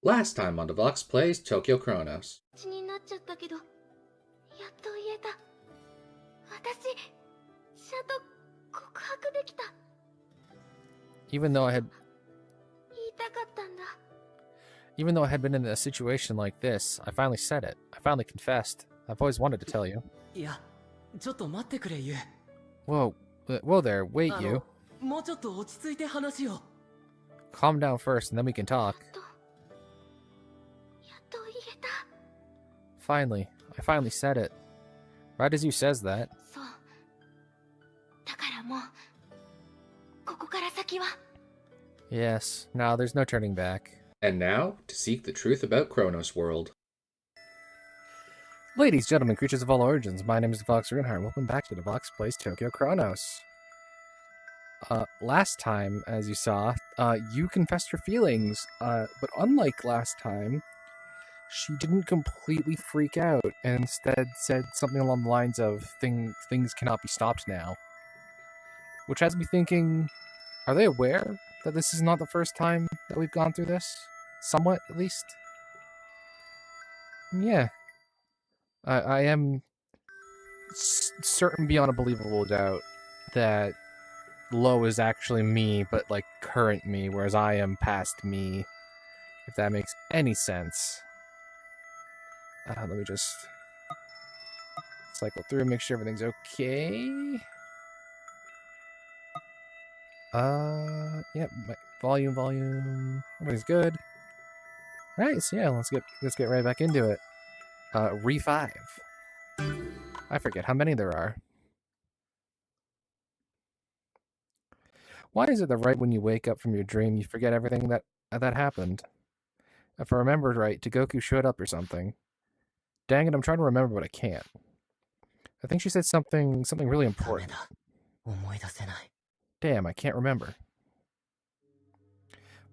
Last time on Devox plays Tokyo Chronos. 気になっちゃったけど、やっと言えた。私、ちゃんと告白できた。Even though I had 言いたかったんだ。Even though I had been in a situation like this, I finally said it. I finally confessed. I've always wanted to tell you. いや、ちょっと待ってくれ、ユウ。 Whoa, whoa there, wait, you. もうちょっと落ち着いて話を。 Calm down first, and then we can talk. やっと言えた。 Finally, I finally said it. Right as you says that. そう。だからもう、ここから先は。 Yes, now there's no turning back. And now, to seek the truth about Chronos World. Ladies, gentlemen, creatures of all origins, my name is Devox Runeheart. Welcome back to Devox Plays Tokyo Chronos. Last time, as you saw, you confessed your feelings, but unlike last time, she didn't completely freak out and instead said something along the lines of, things cannot be stopped now. Which has me thinking, are they aware that this is not the first time that we've gone through this? Somewhat, at least? Yeah. I am certain beyond a believable doubt that Lo is actually me, but like current me, whereas I am past me. If that makes any sense. Let me just cycle through, make sure everything's okay. Yeah, volume. Everything's good. Alright, so yeah, let's get right back into it. Re5. I forget how many there are. Why is it that right when you wake up from your dream, you forget everything that happened? If I remembered right, Tagoku showed up or something. Dang it, I'm trying to remember, but I can't. I think she said something really important. Damn, I can't remember.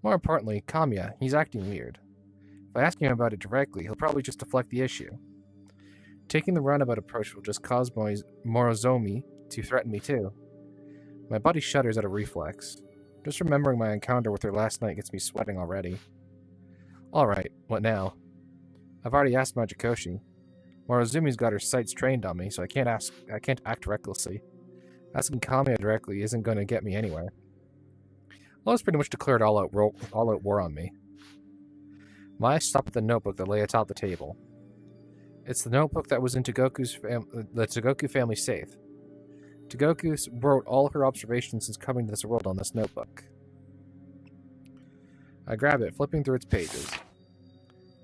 More importantly, Kamiya, he's acting weird. If I ask him about it directly, he'll probably just deflect the issue. Taking the roundabout approach will just cause Morozomi to threaten me too. My body shudders at a reflex. Just remembering my encounter with her last night gets me sweating already. Alright, what now? I've already asked Majikoshi. Morozumi's got her sights trained on me, so I can't act recklessly. Asking Kamiya directly isn't going to get me anywhere. Lo's pretty much declared all-out war on me. My eyes stop at the notebook that lay atop the table. It's the notebook that was in the Tagoku family safe. Tagoku wrote all her observations since coming to this world on this notebook. I grab it, flipping through its pages.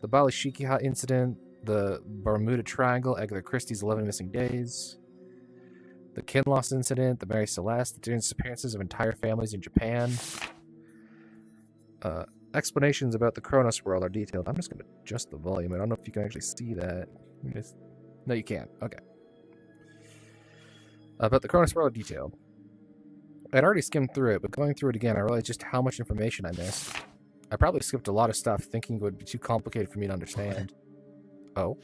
The Bali Shikiha incident, the Bermuda Triangle, Agatha Christie's 11 Missing Days, the Kinloss incident, the Mary Celeste, the disappearances of entire families in Japan. Explanations about the Chronos world are detailed. I'm just going to adjust the volume. I don't know if you can actually see that. No, you can't. Okay. About the Chronos world are detailed. I'd already skimmed through it, but going through it again, I realized just how much information I missed. I probably skipped a lot of stuff, thinking it would be too complicated for me to understand. Oh?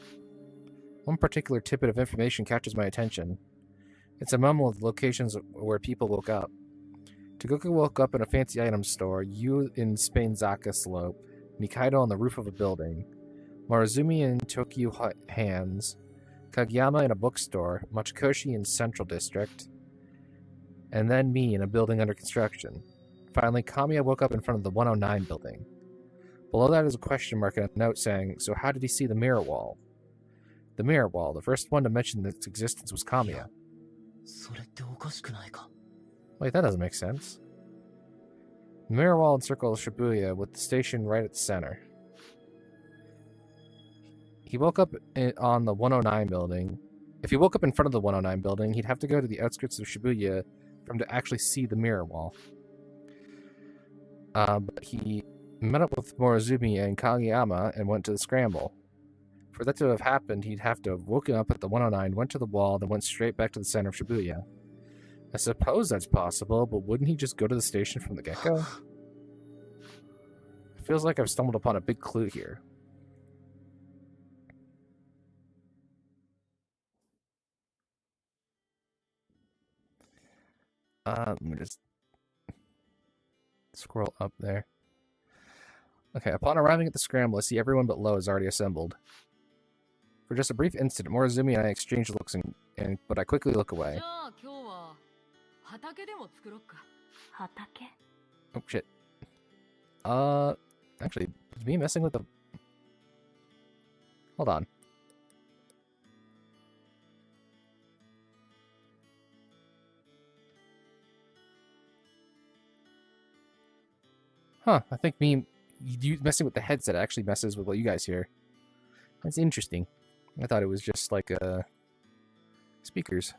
One particular tidbit of information catches my attention. It's a memo of the locations where people woke up. Tagoku woke up in a fancy items store, Yu in Spain Zaka Slope, Nikaido on the roof of a building, Morozumi in Tokyo Hands, Kageyama in a bookstore, Machikoshi in Central District, and then me in a building under construction. Finally, Kamiya woke up in front of the 109 building. Below that is a question mark and a note saying, so how did he see the mirror wall? The mirror wall, the first one to mention its existence was Kamiya. Wait, that doesn't make sense. The mirror wall encircles Shibuya with the station right at the center. He woke up on the 109 building. If he woke up in front of the 109 building, he'd have to go to the outskirts of Shibuya for him to actually see the mirror wall. But he met up with Morozumi and Kageyama and went to the scramble. For that to have happened, he'd have to have woken up at the 109, went to the wall, then went straight back to the center of Shibuya. I suppose that's possible, but wouldn't he just go to the station from the get-go? It feels like I've stumbled upon a big clue here. Let me just scroll up there. Okay, upon arriving at the scramble, I see everyone but Lo is already assembled. For just a brief instant, Morozumi and I exchange looks, but I quickly look away. じゃあ今日は畑でも作ろっか。畑 Oh, shit. Actually, is me messing with the... Hold on. Huh, I think you messing with the headset actually messes with what you guys hear. That's interesting. I thought it was just like, speakers.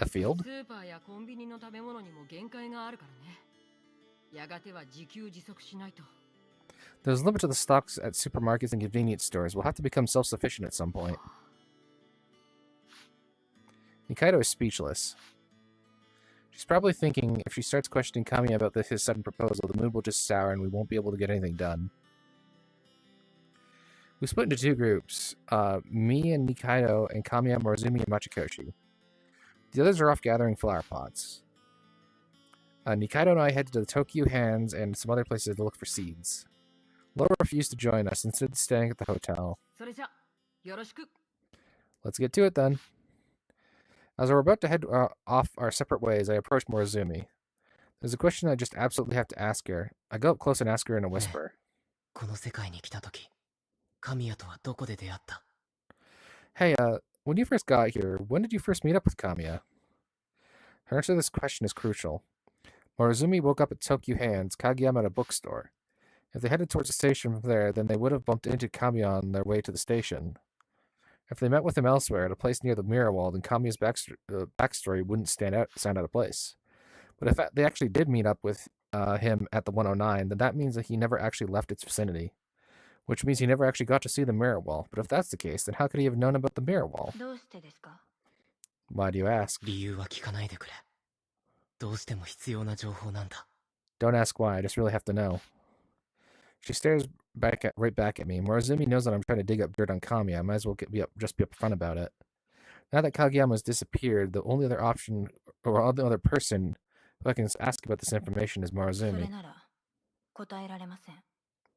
A field? スーパーやコンビニの食べ物にも限界があるからね。やがては自給自足しないと。 There's a limit to the stocks at supermarkets and convenience stores. We'll have to become self-sufficient at some point. Nikaido is speechless. She's probably thinking if she starts questioning Kamiya about his sudden proposal, the mood will just sour and we won't be able to get anything done. We split into two groups. Me and Nikaido and Kamiya, Morozumi, and Machikoshi. The others are off gathering flower pots. Nikaido and I head to the Tokyo Hands and some other places to look for seeds. Laura refused to join us, instead staying at the hotel. それじゃ、よろしく。 Let's get to it then. As we're about to head off our separate ways, I approach Morozumi. There's a question I just absolutely have to ask her. I go up close and ask her in a whisper. この世界に来た時、神谷とはどこで出会った？ Hey, when you first got here, when did you first meet up with Kamiya? Her answer to this question is crucial. Morozumi woke up at Tokyo Hands, Kageyama at a bookstore. If they headed towards the station from there, then they would have bumped into Kamiya on their way to the station. If they met with him elsewhere, at a place near the mirror wall, then Kamiya's backstory wouldn't sound out of place. But if they actually did meet up with him at the 109, then that means that he never actually left its vicinity. Which means he never actually got to see the mirror wall. But if that's the case, then how could he have known about the mirror wall? どうしてですか Why do you ask? 理由は聞かないでくれ。どうしても必要な情報なんだ。 Don't ask why, I just really have to know. She stares right back at me. Morozumi knows that I'm trying to dig up dirt on Kamiya. I might as well just be upfront about it. Now that Kageyama's disappeared, the only other option, or the other person who I can ask about this information is それ Morozumi. なら答えられません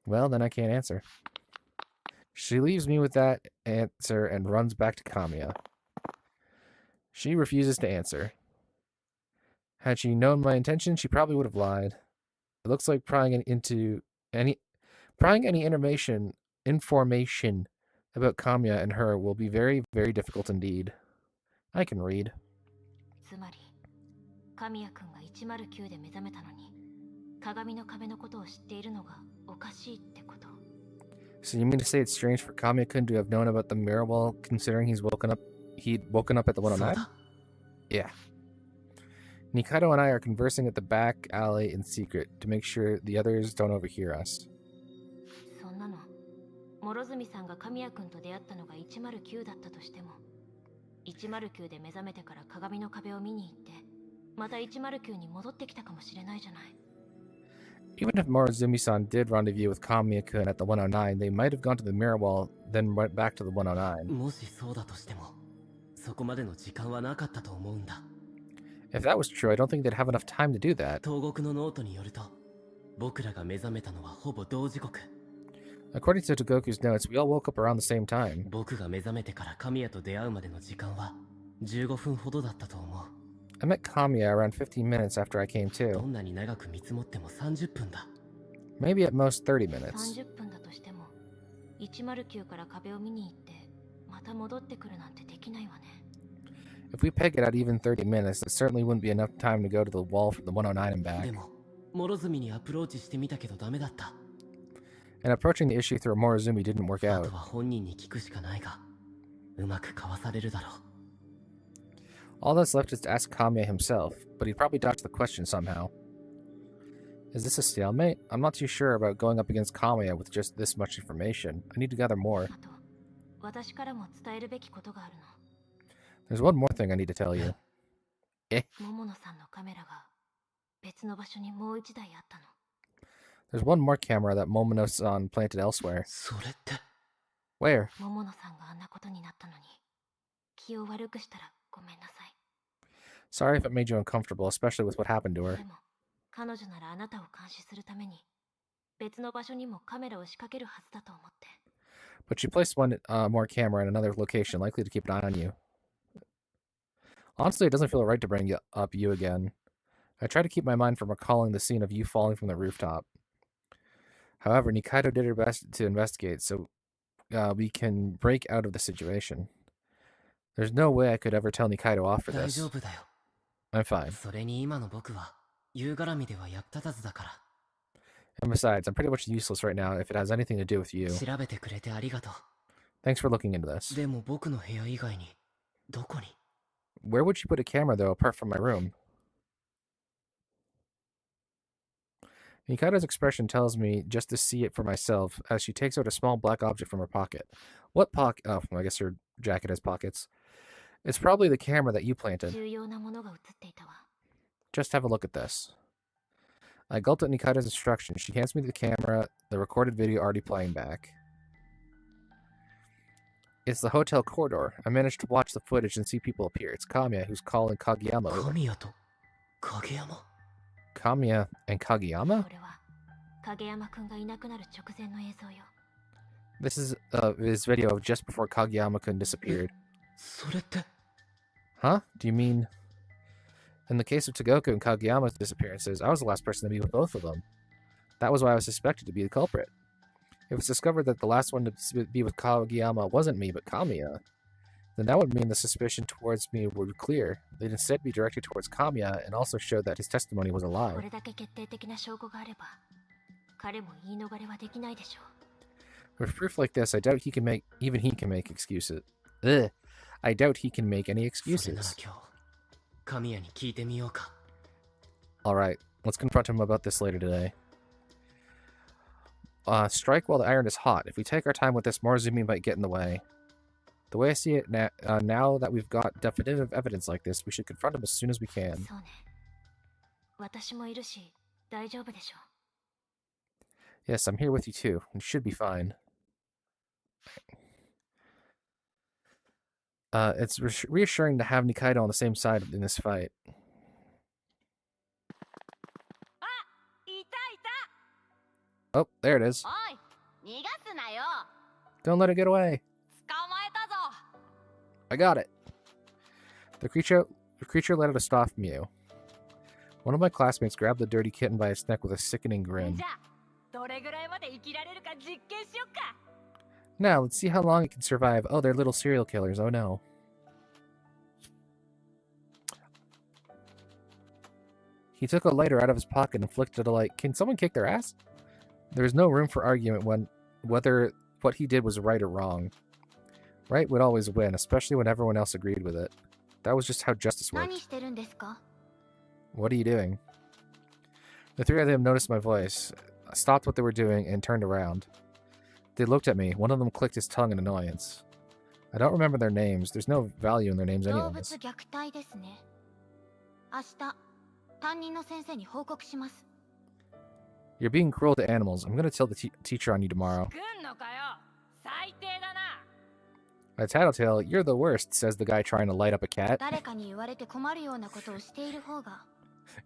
Well, then I can't answer. She leaves me with that answer and runs back to Kamiya. She refuses to answer. Had she known my intention, she probably would have lied. It looks like prying any information about Kamiya and her will be very, very difficult indeed. I can read. つまり神谷君が109で目覚めたのに鏡の壁のことを知っているのがおかしいってこと So you mean to say it's strange for Kamiya-kun to have known about the mirror wall, considering he'd woken up at the そう 109? だ。 Yeah. Nikaido and I are conversing at the back alley in secret to make sure the others don't overhear us. そんなの諸角さんが神谷君と出会ったのが109だったとしても109で目覚めてから鏡の壁を見に行ってまた109に戻ってきたかもしれないじゃない Even if Morozumi-san did rendezvous with Kamiya-kun at the 109, they might have gone to the mirror wall, then went back to the 109. もしそうだとしても、そこまでの時間はなかったと思うんだ。 If that was true, I don't think they'd have enough time to do that. 東国のノートによると、僕らが目覚めたのはほぼ同時刻。 According to Togoku's notes, we all woke up around the same time. 僕が目覚めてから神谷と出会うまでの時間は15分ほどだったと思う。 I met Kamiya around 15 minutes after I came ど to. んなに長く見積もっても30分だ。 Maybe at most 30 minutes. 30分だとしても109から壁を見に行ってまた戻ってくるなんてできないわね If we peg it at even 30 minutes, it certainly wouldn't be enough time to go to the wall from the 109 and で back. も、諸角にアプローチしてみたけどダメだった。 And approaching the issue through Morozumi didn't work あ out. とは本人に聞くしかないが、うまくかわされるだろう。 All that's left is to ask Kamiya himself, but he'd probably dodge the question somehow. Is this a stalemate? I'm not too sure about going up against Kamiya with just this much information. I need to gather more. あと私からも伝えるべきことがある There's one more thing I need to tell you. の桃野さんのカメラが別の場所にもう一台あったの There's one more camera that Momono-san planted elsewhere. それって、 Where? 桃野さんがあんなことになったのに気を悪くしたらごめんなさい Sorry if it made you uncomfortable, especially with what happened to her. でも彼女ならあなたを監視するために別の場所にもカメラを仕掛けるはずだと思って。 But you placed one more camera in another location, likely to keep an eye on you. Honestly, it doesn't feel right to bring up you again. I try to keep my mind from recalling the scene of you falling from the rooftop. However, Nikaido did her best to investigate, so we can break out of the situation. There's no way I could ever tell Nikaido off for this. 大丈夫だよ。 I'm fine. それに今の僕は夕絡みでは役立たずだから。 And besides, I'm pretty much useless right now if it has anything to do with you. 調べてくれてありがとう。 Thanks for looking into this. でも僕の部屋以外にどこに？ Where would you put a camera, though, apart from my room? Mikaido's expression tells me just to see it for myself as she takes out a small black object from her pocket. What pocket? Oh, I guess her jacket has pockets. It's probably the camera that you planted. 重要なものが映っていたわ。 Just have a look at this. I gulped at Nikaido's instruction. She hands me the camera, the recorded video already playing back. It's the hotel corridor. I managed to watch the footage and see people appear. It's Kamiya who's calling Kageyama over. 神谷と影山？ Kamiya and Kageyama? これは影山くんがいなくなる直前の映像よ。 This is his video of just before Kageyama-kun disappeared. それって。 Huh? Do you mean... In the case of Togoku and Kageyama's disappearances, I was the last person to be with both of them. That was why I was suspected to be the culprit. If it's discovered that the last one to be with Kageyama wasn't me, but Kamiya, then that would mean the suspicion towards me would be clear. They'd instead be directed towards Kamiya and also show that his testimony was a こ lie. れだけ決定的な証拠があれば、彼も言い逃れはできないでしょう。 With proof like this, I doubt even he can make excuses. Ugh. I doubt he can make any それなら excuses. 今日神谷に聞いてみようか。 Alright, let's confront him about this later today. Strike while the iron is hot. If we take our time with this, Morozumi might get in the way. The way I see it now that we've got definitive evidence like this, we should confront him as soon as we can. そうね。私もいるし、大丈夫でしょう。 Yes, I'm here with you too. You should be fine. It's reassuring to have Nikaido on the same side in this fight. いたいた。 Oh, there it is. おい、逃がすなよ。 Don't let it get away. 捕まえたぞ。 I got it. The creature let out a soft mew. One of my classmates grabbed the dirty kitten by its neck with a sickening grin. じゃあ、どれぐらいまで生きられるか実験しよっか。 Now, let's see how long it can survive. Oh, they're little serial killers. Oh no. He took a lighter out of his pocket and flicked it a light. Can someone kick their ass? There was no room for argument when whether what he did was right or wrong. Right would always win, especially when everyone else agreed with it. That was just how justice worked. 何してるんですか？ What are you doing? The three of them noticed my voice, stopped what they were doing, and turned around. They looked at me. One of them clicked his tongue in annoyance. I don't remember their names. There's no value in their names 動物 anyways. 虐待ですね。明日、担任の先生に報告します。 You're being cruel to animals. I'm gonna tell the teacher on you tomorrow. 来んのかよ。最低だな。 A tattletale, you're the worst, says the guy trying to light up a cat. 誰かに言われて困るようなことをしている方が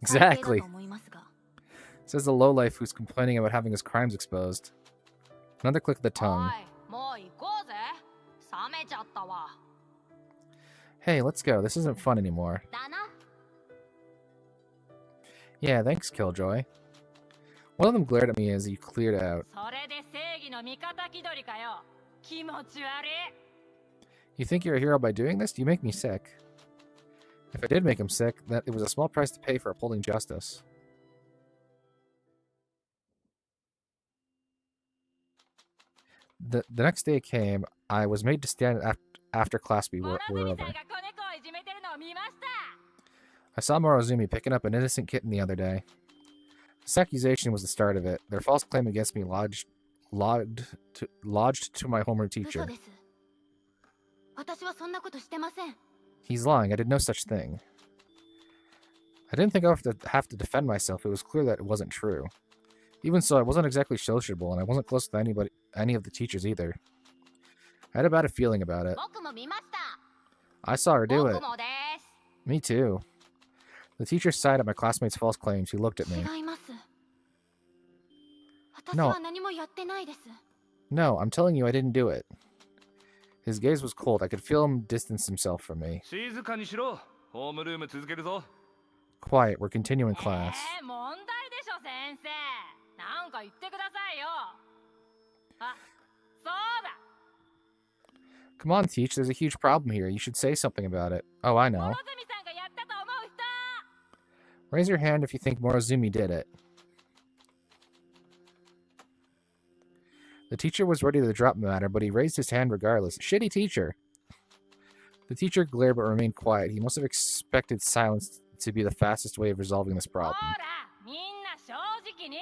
最低だ Exactly, と思いますが。 says the lowlife who's complaining about having his crimes exposed. Another click of the お tongue. い、もう行こうぜ。冷めちゃったわ。 Hey, let's go. This isn't fun anymore. だな。 Yeah, thanks, Killjoy. One of them glared at me as he cleared out. それで正義の味方気取りかよ。気持ち悪い。 You think you're a hero by doing this? You make me sick. If I did make him sick, that it was a small price to pay for upholding justice. The next day came. I was made to stand after class were over. I saw Morozumi picking up an innocent kitten the other day. This accusation was the start of it. Their false claim against me lodged to my homeroom 嘘 teacher. です。私はそんなことしてません。 He's lying. I did no such thing. I didn't think I would have to defend myself. It was clear that it wasn't true. Even so, I wasn't exactly sociable, and I wasn't close to any of the teachers either. I had a bad feeling about it. 僕も見ました。 I saw her do 僕 it. もです。 Me too. The teacher sighed at my classmate's false claims. He looked at me. 違います。私は何もやってないです。 No, I'm telling you I didn't do it. His gaze was cold. I could feel him distance himself from me. 静かにしろ。ホームルーム続けるぞ。 Quiet, we're continuing class. 問題でしょ先生。なんか言ってくださいよ。あ、そうだ。 Come on, Teach, there's a huge problem here. You should say something about it. Oh, I know. 諸角さんがやったと思う人。 Raise your hand if you think Morozumi did it. The teacher was ready to drop the matter, but he raised his hand regardless. Shitty teacher! The teacher glared but remained quiet. He must have expected silence to be the fastest way of resolving this problem. ほら、みんな正直に。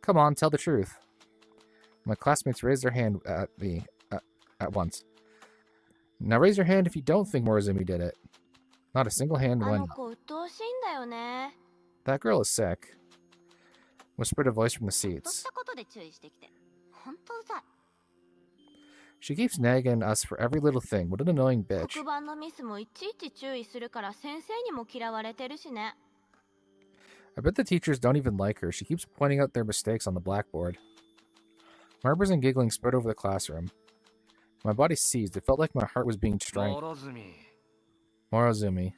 Come on, tell the truth. My classmates raised their hand at me at once. Now raise your hand if you don't think Morozumi did it. Not a single hand あ went の up. 子鬱陶しいんだよね。 That girl is sick. Whispered a voice from the ちょっ seats. とことで注意してきて。ほんとうざい。 She keeps nagging us for every little thing. What an annoying bitch. 黒板のミスもいちいち注意するから先生にも嫌われてるしね。 I bet the teachers don't even like her. She keeps pointing out their mistakes on the blackboard. Murmurs and giggling spread over the classroom. My body seized. It felt like my heart was being strangled. 諸角。 Morozumi.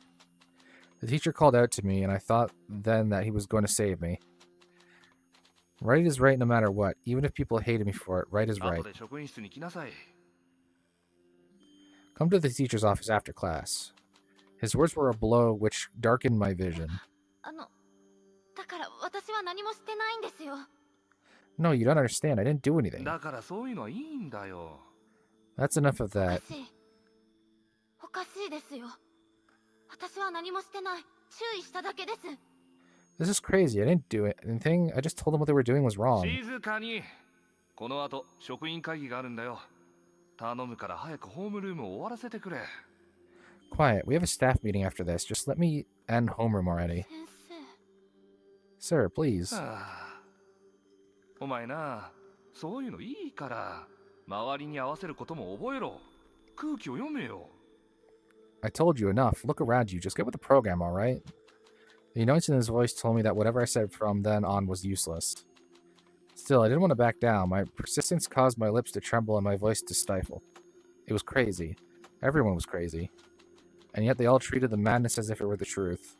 The teacher called out to me, and I thought then that he was going to save me. Right is right no matter what. Even if people hated me for it, right is right. 後で職員室に来なさい。 Come to the teacher's office after class. His words were a blow which darkened my vision. だから私は何もしてないんですよ。 No, you don't understand. I didn't do anything. だからそういうのはいいんだよ。 That's enough of お that. かしい。おかしいですよ。私は何もしてない。注意しただけです。 This is crazy. I didn't do anything. I just told them what they were doing was wrong. 静かに。この後職員会議があるんだよ。頼むから早くホームルームを終わらせてくれ。 Quiet. We have a staff meeting after this. Just let me end homeroom already. 先生。 Sir, please. はあ、お前な、そういうのいいから、周りに合わせることも覚えろ。空気を読めよ。 I told you enough. Look around you. Just get with the program, all right? The annoyance in his voice told me that whatever I said from then on was useless. Still, I didn't want to back down. My persistence caused my lips to tremble and my voice to stifle. It was crazy. Everyone was crazy. And yet they all treated the madness as if it were the truth.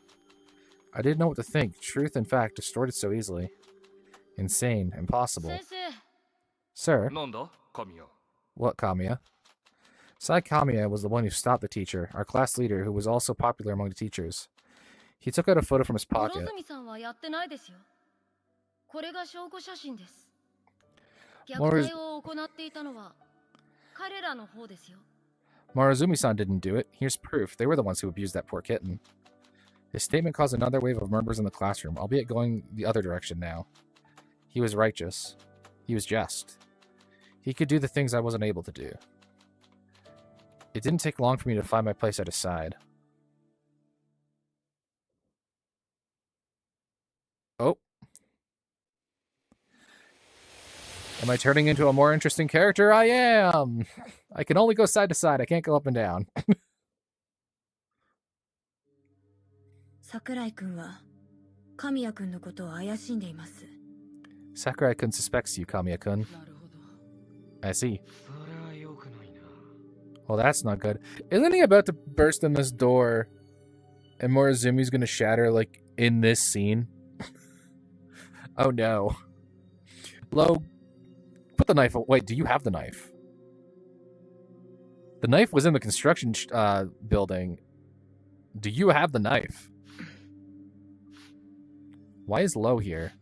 I didn't know what to think. Truth and fact distorted so easily. Insane. Impossible. 先生。 Sir? なんだ、神谷。 What, Kamiya? Sai Kamiya was the one who stopped the teacher, our class leader who was also popular among the teachers. He took out a photo from his 諸 pocket. 角さんはやってないですよ。これが証拠写真です。虐 More- 待を行っていたのは彼らの方ですよ。 Morozumi-san didn't do it. Here's proof. They were the ones who abused that poor kitten. His statement caused another wave of murmurs in the classroom, albeit going the other direction now. He was righteous. He was just. He could do the things I wasn't able to do. It didn't take long for me to find my place at his side. Oh. Am I turning into a more interesting character? I am! I can only go side to side. I can't go up and down. 桜井くんは神谷くんのことを怪しんでいます。 Sakurai-kun suspects you, Kamiya-kun. なるほど。 I see. それは良くないな。 Well, that's not good. Isn't he about to burst in this door and Morozumi's gonna shatter, like, in this scene? Oh no. Lo, put the knife away. Wait, do you have the knife? The knife was in the construction building. Do you have the knife? Why is Lo here?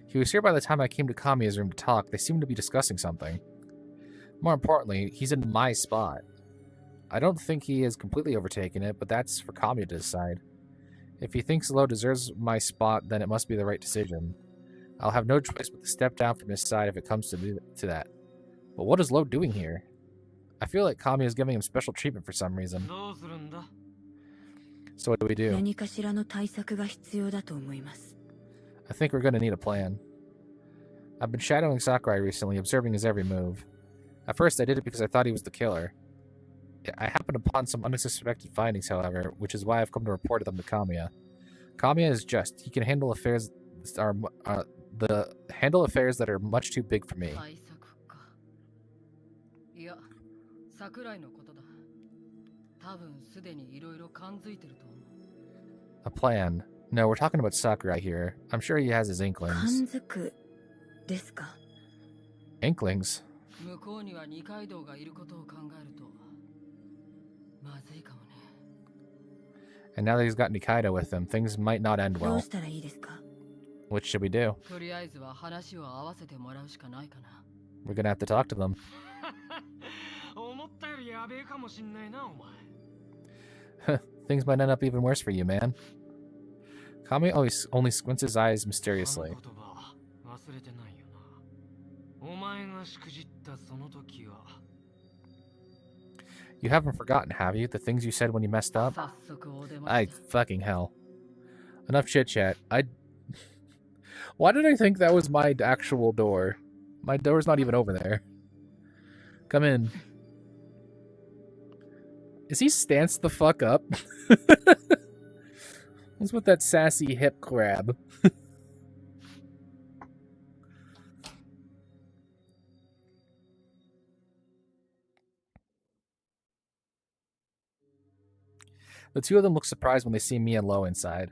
He was here by the time I came to Kamiya's room to talk. They seemed to be discussing something. More importantly, he's in my spot. I don't think he has completely overtaken it, but that's for Kamiya to decide. If he thinks Lo deserves my spot, then it must be the right decision. I'll have no choice but to step down from his side if it comes to that. But what is Lo doing here? I feel like Kamiya is giving him special treatment for some reason. どうするんだ？ So what do we do? 何かしらの対策が必要だと思います。 I think we're gonna need a plan. I've been shadowing Sakurai recently, observing his every move. At first, I did it because I thought he was the killer. I happened upon some unsuspected findings, however, which is why I've come to report them to Kamiya. Kamiya is just. He can handle affairs handle affairs that are much too big for me. 対策か。いや、桜井のことだ。多分すでにいろいろ感づいてると思う。A plan. No, we're talking about Sakurai here. I'm sure he has his 感 inklings. づくですか。 Inklings? 向こうには二階堂がいることを考えると、まずいかもね。And now that he's got Nikaido with him, things might not end どう well. したらいいですか。 What should we do? とりあえずは話を合わせてもらうしかないかな。We're gonna have to talk to them. 思ったよりやべえかもしんないな、お前。 Things might end up even worse for you, man. Kami always only squints his eyes mysteriously. あの言葉忘れてないよな。お前がしくじったその時は。 You haven't forgotten, have you? The things you said when you messed up? 早速お出ま I し fucking hell. Enough chit chat. Why did I think that was my actual door? My door's not even over there. Come in. Is he stanced the fuck up? What's with that sassy hip crab? The two of them look surprised when they see me and Lo inside.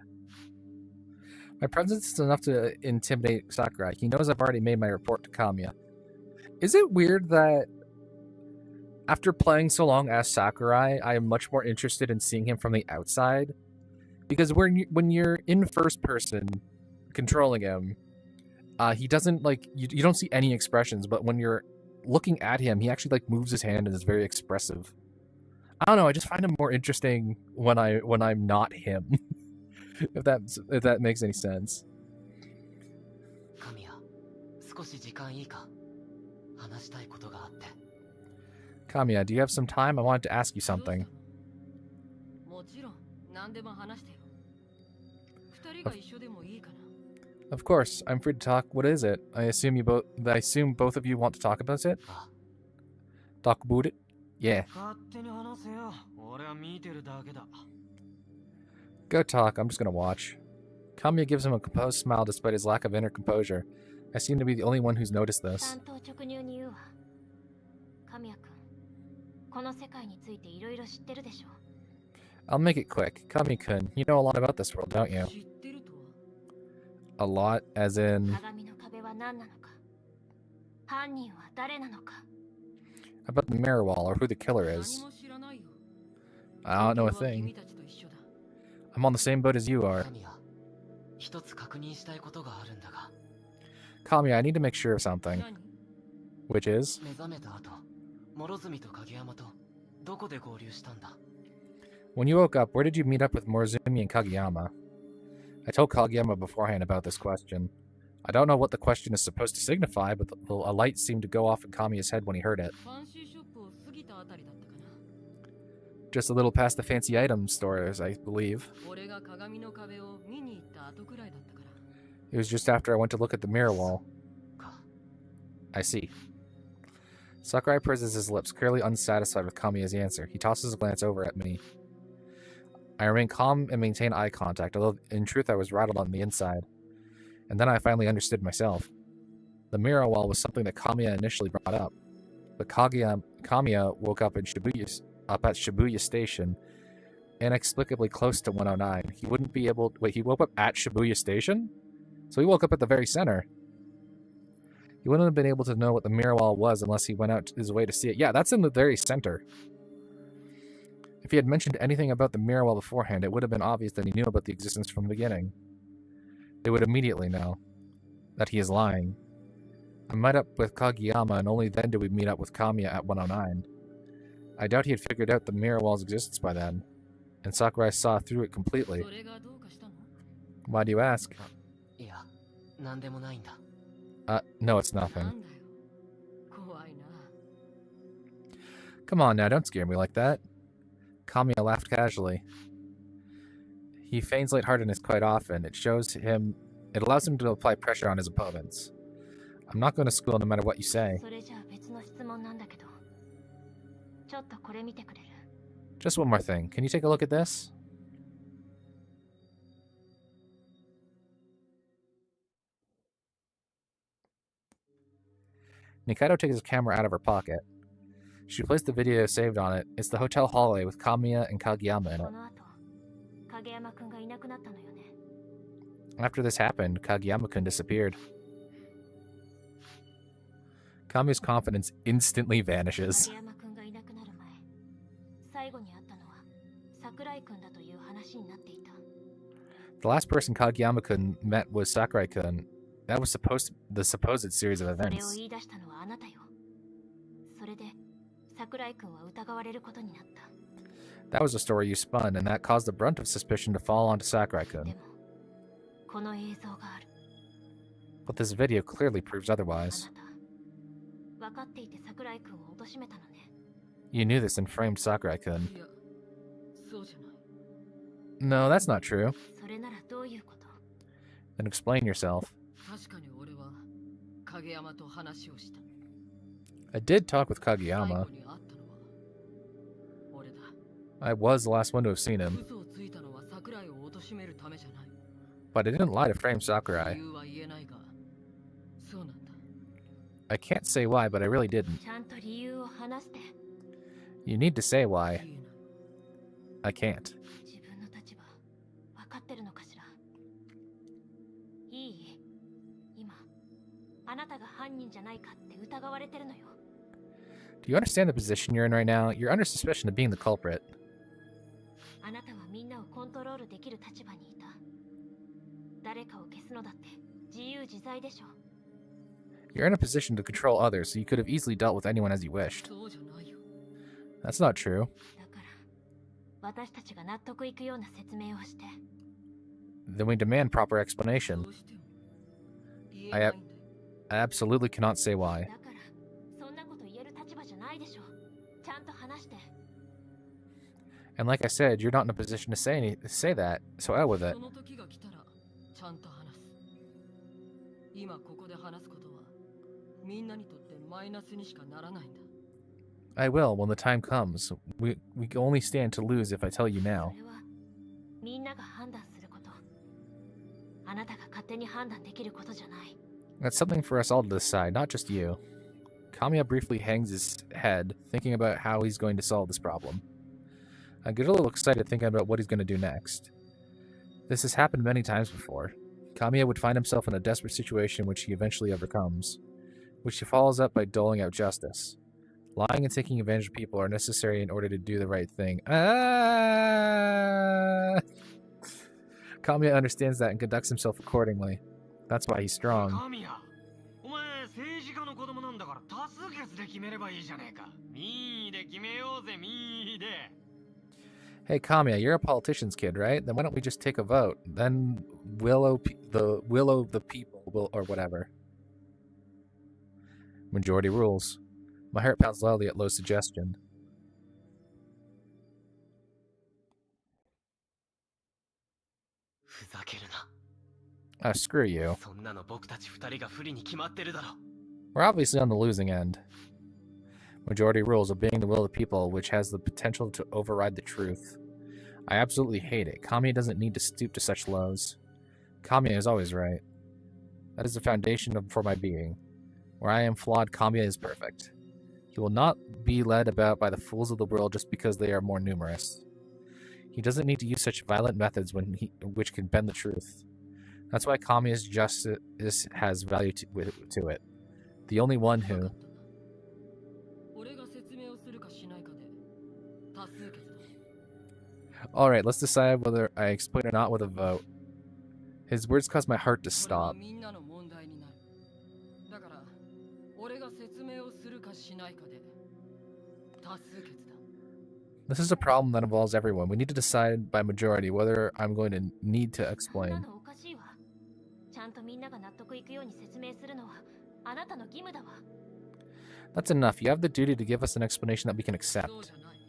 My presence is enough to intimidate Sakurai. He knows I've already made my report to Kamiya. Is it weird that after playing so long as Sakurai, I am much more interested in seeing him from the outside? Because when you're in first person controlling him, he doesn't like you don't see any expressions, but when you're looking at him, he actually like moves his hand and is very expressive. I don't know, I just find him more interesting when I'm not him. if that makes any sense. 神谷、少し時間いいか話したいことがあって。 Kamiya, do you have some time? I wanted to ask you た。 something. もちろん何でも話してよ。二人が一緒でもいいかな。 Of course, I'm free to talk. What is it? I assume both of you want to talk about it? あ、 Talk about it? Yeah. 勝手に話せよ。俺は見てるだけだ。 Go talk, I'm just gonna watch. Kamiya gives him a composed smile despite his lack of inner composure. I seem to be the only one who's noticed this. 担当直入に言うわ。神谷君、この世界についていろいろ知ってるでしょ。 I'll make it quick. Kami-kun, you know a lot about this world, don't you? 知ってるとは。 A lot, as in... 鏡の壁は何なのか。犯人は誰なのか。 about the mirror wall, or who the killer 何 is. も知らないよ。 I don't know a 東京は君 thing. たちと一緒だ。 I'm on the same boat as you are. 神谷、一つ確認したいことがあるんだが。 Kamiya, I need to make sure of something. 何？ Which is... 目覚めた後、諸角と影山とどこで合流したんだ？ When you woke up, where did you meet up with Morozumi and Kageyama? I told Kageyama beforehand about this question. I don't know what the question is supposed to signify, but a light seemed to go off in Kamiya's head when he heard it. ファンシーショップを過ぎたあたりだったかな。 Just a little past the fancy item stores, I believe. 俺が鏡の壁を見に行った後くらいだったから。 It was just after I went to look at the mirror wall. か。 I see. Sakurai purses his lips, clearly unsatisfied with Kamiya's answer. He tosses a glance over at me. I remain calm and maintain eye contact, although in truth I was rattled on the inside. And then I finally understood myself. The mirror wall was something that Kamiya initially brought up. But Kamiya woke up at Shibuya Station, inexplicably close to 109. He wouldn't be able... Wait, he woke up at Shibuya Station? So he woke up at the very center. He wouldn't have been able to know what the mirror wall was unless he went out his way to see it. Yeah, that's in the very center. If he had mentioned anything about the mirror wall beforehand, it would have been obvious that he knew about the existence from the beginning. They would immediately know that he is lying. I met up with Kageyama, and only then did we meet up with Kamiya at 109. I doubt he had figured out the mirror wall's existence by then, and Sakurai saw through it completely. それがどうかしたの？ Why do you ask? いや、なんでもないんだ。 No, it's な nothing. んだよ。怖いな。 Come on now, don't scare me like that. Kamiya laughed casually. He feigns lightheartedness quite often. It allows him to apply pressure on his opponents. I'm not going to school no matter what you say. それじゃあ別の質問なんだけど。ちょっとこれ見てくれる？ Just one more thing. Can you take a look at this? Nikaido takes his camera out of her pocket. She placed the video saved on it. It's the hotel hallway with Kamiya and Kageyama in it. その後影山くんがいなくなったのよね。 After this happened, Kageyama-kun disappeared. Kamiya's confidence instantly vanishes. 影山くんがいなくなる前、最後に会ったのは桜井くんだという話になっていた。 The last person Kageyama-kun met was Sakurai-kun. That was the supposed series of それを events. 言い出したのはあなたよ。それで桜井くんは疑われることになった。 That was a story you spun, and that caused the brunt of suspicion to fall onto で Sakurai-kun. もこの映像がある。 But this video clearly proves あ otherwise. なた分かっていて桜井くんを貶めたのね。 You knew this and framed Sakurai-kun. いや、そうじゃない。 No, that's not true. それならどういうこと？ Then explain yourself. 確かに俺は影山と話をした。 I did talk with 最 Kageyama. 後に会ったのは俺だ。 I was the last one to have seen him, 嘘をついたのは桜井を貶めるためじゃない。 but I didn't lie to frame 理 Sakurai. 由は言えないが、そうなんだ。 I can't say why, but I really didn't. ちゃんと理由を話して。 You need to say 言 why. えない。 I can't. 自分の立場分かってるのかしら。いい？今あなたが犯人じゃないかって疑われてるのよ。 Do you understand the position you're in right now? You're under suspicion of being the culprit. あなたはみんなをコントロールできる立場にいた。誰かを消すのだって自由自在でしょ。 You're in a position to control others, so you could have easily dealt with anyone as you wished. そうじゃないよ。 That's not true. だから私たちが納得いくような説明をして。 Then we demand proper explanation. どうしても言えないんだよ。 I absolutely cannot say why. だからそんなこと言える立場じゃないでしょ。ちゃんと話して。 And like I said, you're not in a position to say that, so out with it. その時が来たらちゃんと話す。今ここで話すことはみんなにとってマイナスにしかならないんだ。 I will when the time comes. We can only stand to lose if I tell you そ now. れはみんなが判断すること。あなたが勝手に判断できることじゃない。 That's something for us all to decide, not just you. Kamiya briefly hangs his head, thinking about how he's going to solve this problem. I get a little excited thinking about what he's going to do next. This has happened many times before. Kamiya would find himself in a desperate situation which he eventually overcomes, which he follows up by doling out justice. Lying and taking advantage of people are necessary in order to do the right thing. Kamiya understands that and conducts himself accordingly. That's why he's strong. 神谷、お前政治家の子供なんだから多数決で決めればいいじゃねえか。民意で決めようぜ、民意で。 Hey Kamiya, you're a politician's kid, right? Then why don't we just take a vote? Then willow the people will, or whatever. Majority rules. My heart pounds loudly at Lo's suggestion. ふざけるな。 Ah, screw you. そんなの僕たち二人が不利に決まってるだろ。 We're obviously on the losing end. Majority rules, obeying the will of the people, which has the potential to override the truth. I absolutely hate it. Kamiya doesn't need to stoop to such lows. Kamiya is always right. That is the foundation for my being. Where I am flawed, Kamiya is perfect. He will not be led about by the fools of the world just because they are more numerous. He doesn't need to use such violent methods which can bend the truth. That's why Kamiya's justice has value to it. The only one who... 俺が説明をするかしないかで多数決だ。 Alright, let's decide whether I explain or not with a vote. His words cause my heart to それは stop. みんなの問題になる。だから俺が説明をするかしないかで多数決だ。 This is a problem that involves everyone. We need to decide by majority whether I'm going to need to そんな explain. のおかしいわ。ちゃんとみんなが納得いくように説明するのはあなたの義務だわ。 That's enough. You have the duty to give us an explanation that we can そう accept. じゃない。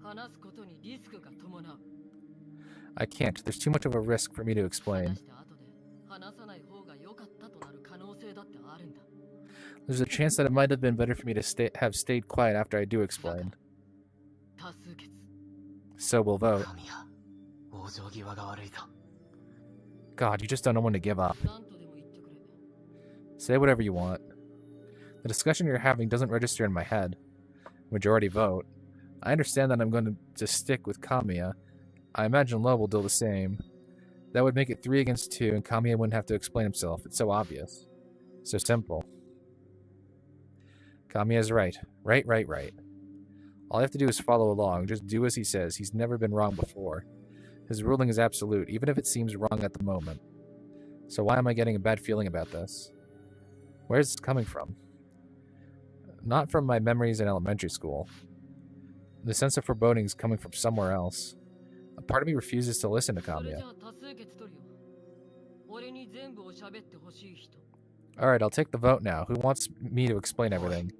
話すことにリスクが伴う。 I can't. There's too much of a risk for me to 話 explain. した後で話さない方が良かったとなる可能性だってあるんだ。 There's a chance that it might have been better for me to have stayed quiet after I do explain. 多数決。 So we'll vote. 神谷、往生際が悪いぞ。 God, you just don't know when to give up. 何とでも言ってくれ。 Say whatever you want. The discussion you're having doesn't register in my head. Majority vote. I understand that I'm going to stick with Kamiya. I imagine Lo will do the same. That would make it 3 against 2, and Kamiya wouldn't have to explain himself. It's so obvious. So simple. Kamiya's right. Right. All I have to do is follow along. Just do as he says. He's never been wrong before. His ruling is absolute, even if it seems wrong at the moment. So why am I getting a bad feeling about this? Where's this coming from? Not from my memories in elementary school. The sense of foreboding is coming from somewhere else. A part of me refuses to listen to Kamiya. Alright, I'll take the vote now. Who wants me to explain everything?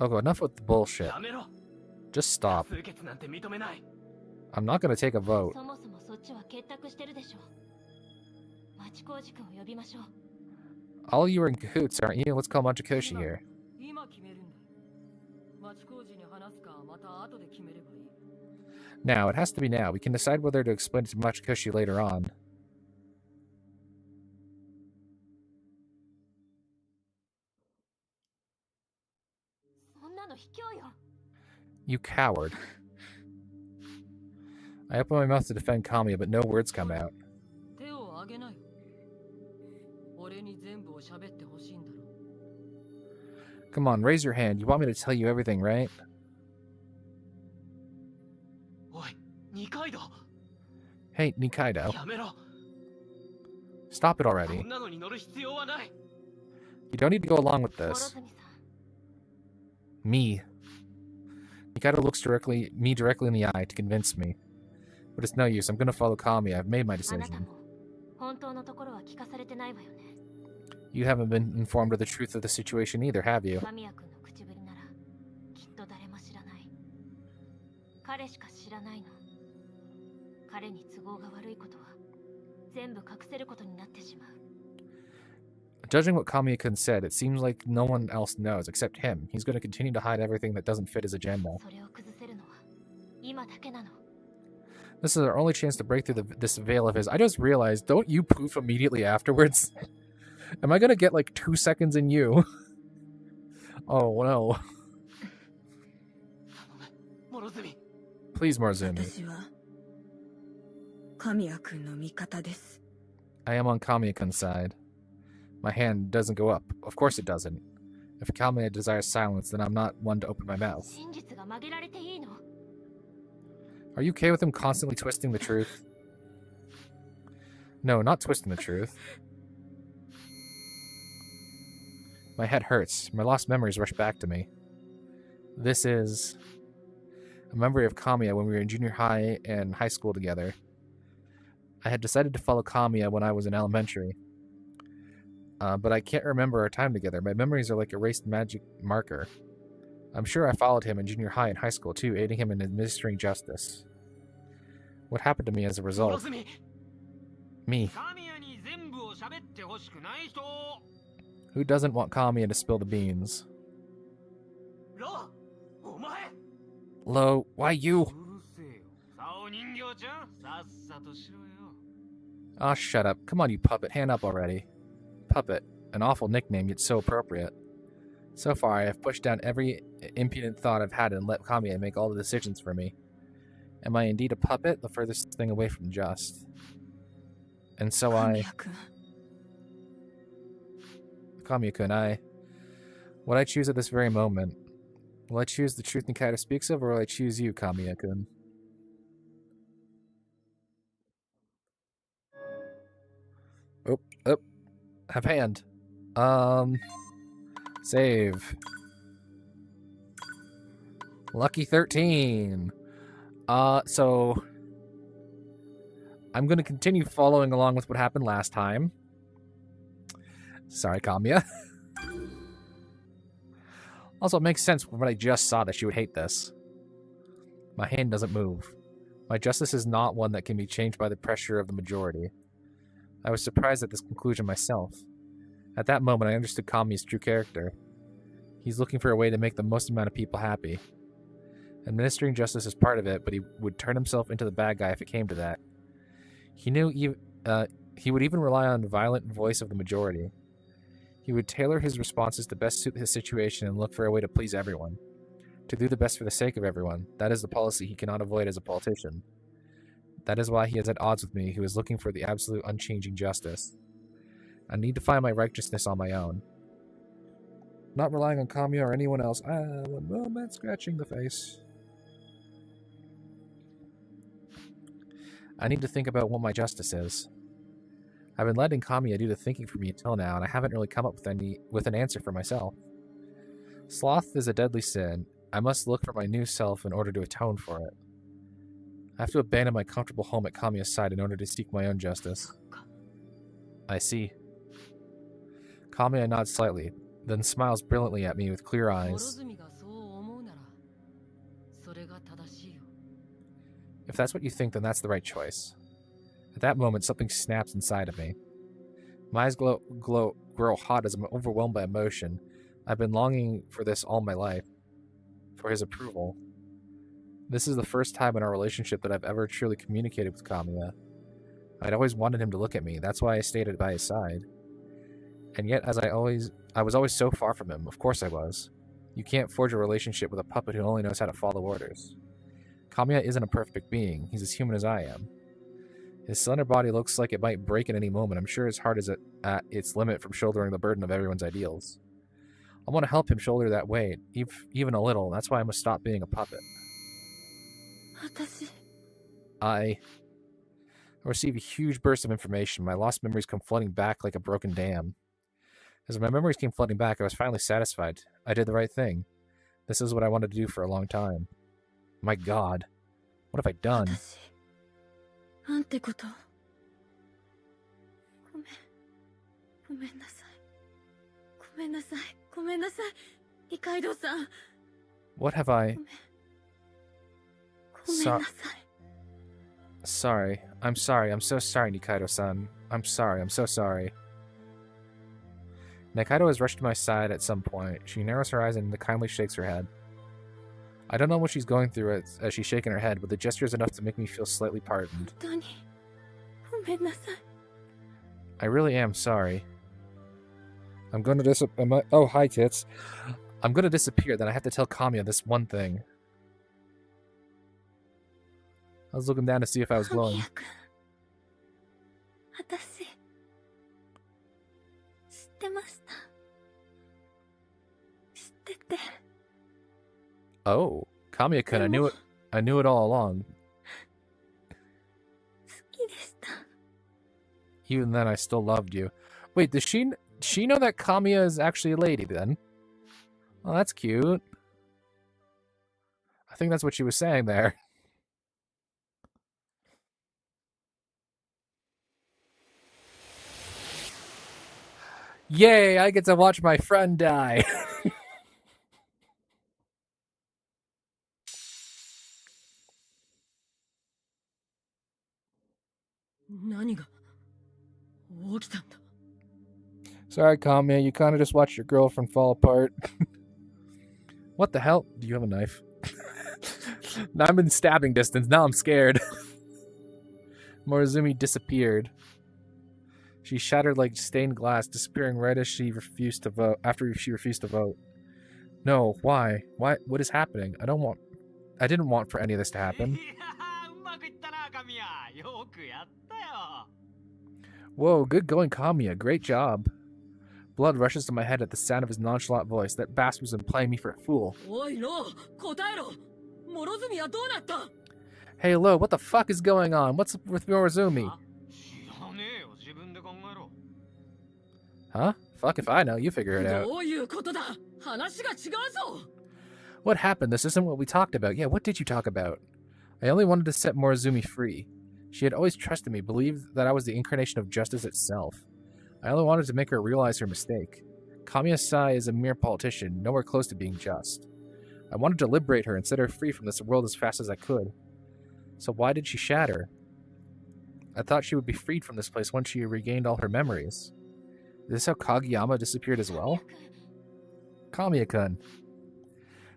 Okay, enough with the bullshit. Just stop. I'm not gonna take a vote. All you are in cahoots, aren't you? Let's call Machikoshi here. Now, it has to be now. We can decide whether to explain it to Machikoshi later on. You coward. I open my mouth to defend Kamiya, but no words come out. Come on, raise your hand. You want me to tell you everything, right? Hey, Nikaido. Stop it already. You don't need to go along with this. Me. Nikaido looks me directly in the eye to convince me. But it's no use. I'm gonna follow Kamiya. I've made my decision. You haven't been informed of the truth of the situation either, have you? Judging what Kamiya-kun said, it seems like no one else knows except him. He's going to continue to hide everything that doesn't fit his agenda. This is our only chance to break through this veil of his. I just realized, don't you poof immediately afterwards? Am I going to get like 2 seconds in you? Oh no. Please, Morozumi. I am on Kamiya-kun's side. My hand doesn't go up. Of course it doesn't. If Kamiya desires silence, then I'm not one to open my mouth. Are you okay with him constantly twisting the truth? No, not twisting the truth. My head hurts. My lost memories rush back to me. This is a memory of Kamiya when we were in junior high and high school together. I had decided to follow Kamiya when I was in elementary. But I can't remember our time together. My memories are like erased magic marker. I'm sure I followed him in junior high and high school too, aiding him in administering justice. What happened to me as a result? Me. Who doesn't want Kamiya to spill the beans? Lo, why you? Ah, shut up. Come on, you puppet. Hand up already. Puppet. An awful nickname, yet so appropriate. So far, I have pushed down every impudent thought I've had and let Kamiya make all the decisions for me. Am I indeed a puppet? The furthest thing away from just. And so Kamiya-kun, what I choose at this very moment. Will I choose the truth Nikaido speaks of, or will I choose you, Kamiya-kun? Oh. Have hand. Save. Lucky 13. So I'm going to continue following along with what happened last time. Sorry, Kamiya. Also, it makes sense from what I just saw that she would hate this. My hand doesn't move. My justice is not one that can be changed by the pressure of the majority. I was surprised at this conclusion myself. At that moment, I understood Kamiya's true character. He's looking for a way to make the most amount of people happy. Administering justice is part of it, but he would turn himself into the bad guy if it came to that. He knew he would even rely on the violent voice of the majority. He would tailor his responses to best suit his situation and look for a way to please everyone. To do the best for the sake of everyone. That is the policy he cannot avoid as a politician. That is why he is at odds with me, who is looking for the absolute unchanging justice. I need to find my righteousness on my own. Not relying on Kamiya or anyone else. One moment, scratching the face. I need to think about what my justice is. I've been letting Kamiya do the thinking for me until now, and I haven't really come up with an answer for myself. Sloth is a deadly sin. I must look for my new self in order to atone for it. I have to abandon my comfortable home at Kamiya's side in order to seek my own justice. I see. Kamiya nods slightly, then smiles brilliantly at me with clear eyes. If that's what you think, then that's the right choice. At that moment, something snaps inside of me. My eyes grow hot as I'm overwhelmed by emotion. I've been longing for this all my life. For his approval. This is the first time in our relationship that I've ever truly communicated with Kamiya. I'd always wanted him to look at me, that's why I stayed by his side. And yet, I was always so far from him, of course I was. You can't forge a relationship with a puppet who only knows how to follow orders. Kamiya isn't a perfect being, he's as human as I am. His slender body looks like it might break at any moment. I'm sure his heart is at its limit from shouldering the burden of everyone's ideals. I want to help him shoulder that weight, even a little. That's why I must stop being a puppet. I receive a huge burst of information. My lost memories come flooding back like a broken dam. As my memories came flooding back, I was finally satisfied. I did the right thing. This is what I wanted to do for a long time. My God. What have I done? What have I... Sorry. I'm sorry. I'm so sorry, Nikaido-san. I'm sorry. I'm so sorry. Nikaido has rushed to my side at some point. She narrows her eyes and kindly shakes her head. I don't know what she's going through as she's shaking her head, but the gesture is enough to make me feel slightly pardoned. I really am sorry. I'm going to disappear. Oh, hi, tits. I'm going to disappear, then I have to tell Kamiya this one thing. I was looking down to see if I was glowing. Oh, Kamiya-kun, I knew it. I knew it all along. Even then, I still loved you. Wait, does she know that Kamiya is actually a lady then? Oh, that's cute. I think that's what she was saying there. Yay, I get to watch my friend die. Sorry, Kamiya, you kind of just watched your girlfriend fall apart. What the hell? Do you have a knife? Now I'm in stabbing distance. Now I'm scared. Morozumi disappeared. She shattered like stained glass, disappearing right as she refused to vote. After she refused to vote. No, why? Why? What is happening? I didn't want for any of this to happen. Whoa, good going, Kamiya. Great job. Blood rushes to my head at the sound of his nonchalant voice. That bastard's been playing me for a fool. Hey, Lo, what the fuck is going on? What's with Morozumi? Huh? Fuck if I know. You figure it out. What happened? This isn't what we talked about. Yeah, what did you talk about? I only wanted to set Morozumi free. She had always trusted me, believed that I was the incarnation of justice itself. I only wanted to make her realize her mistake. Kamiya Sai is a mere politician, nowhere close to being just. I wanted to liberate her and set her free from this world as fast as I could. So why did she shatter? I thought she would be freed from this place once she regained all her memories. Is this how Kageyama disappeared as well? Kamiya-kun.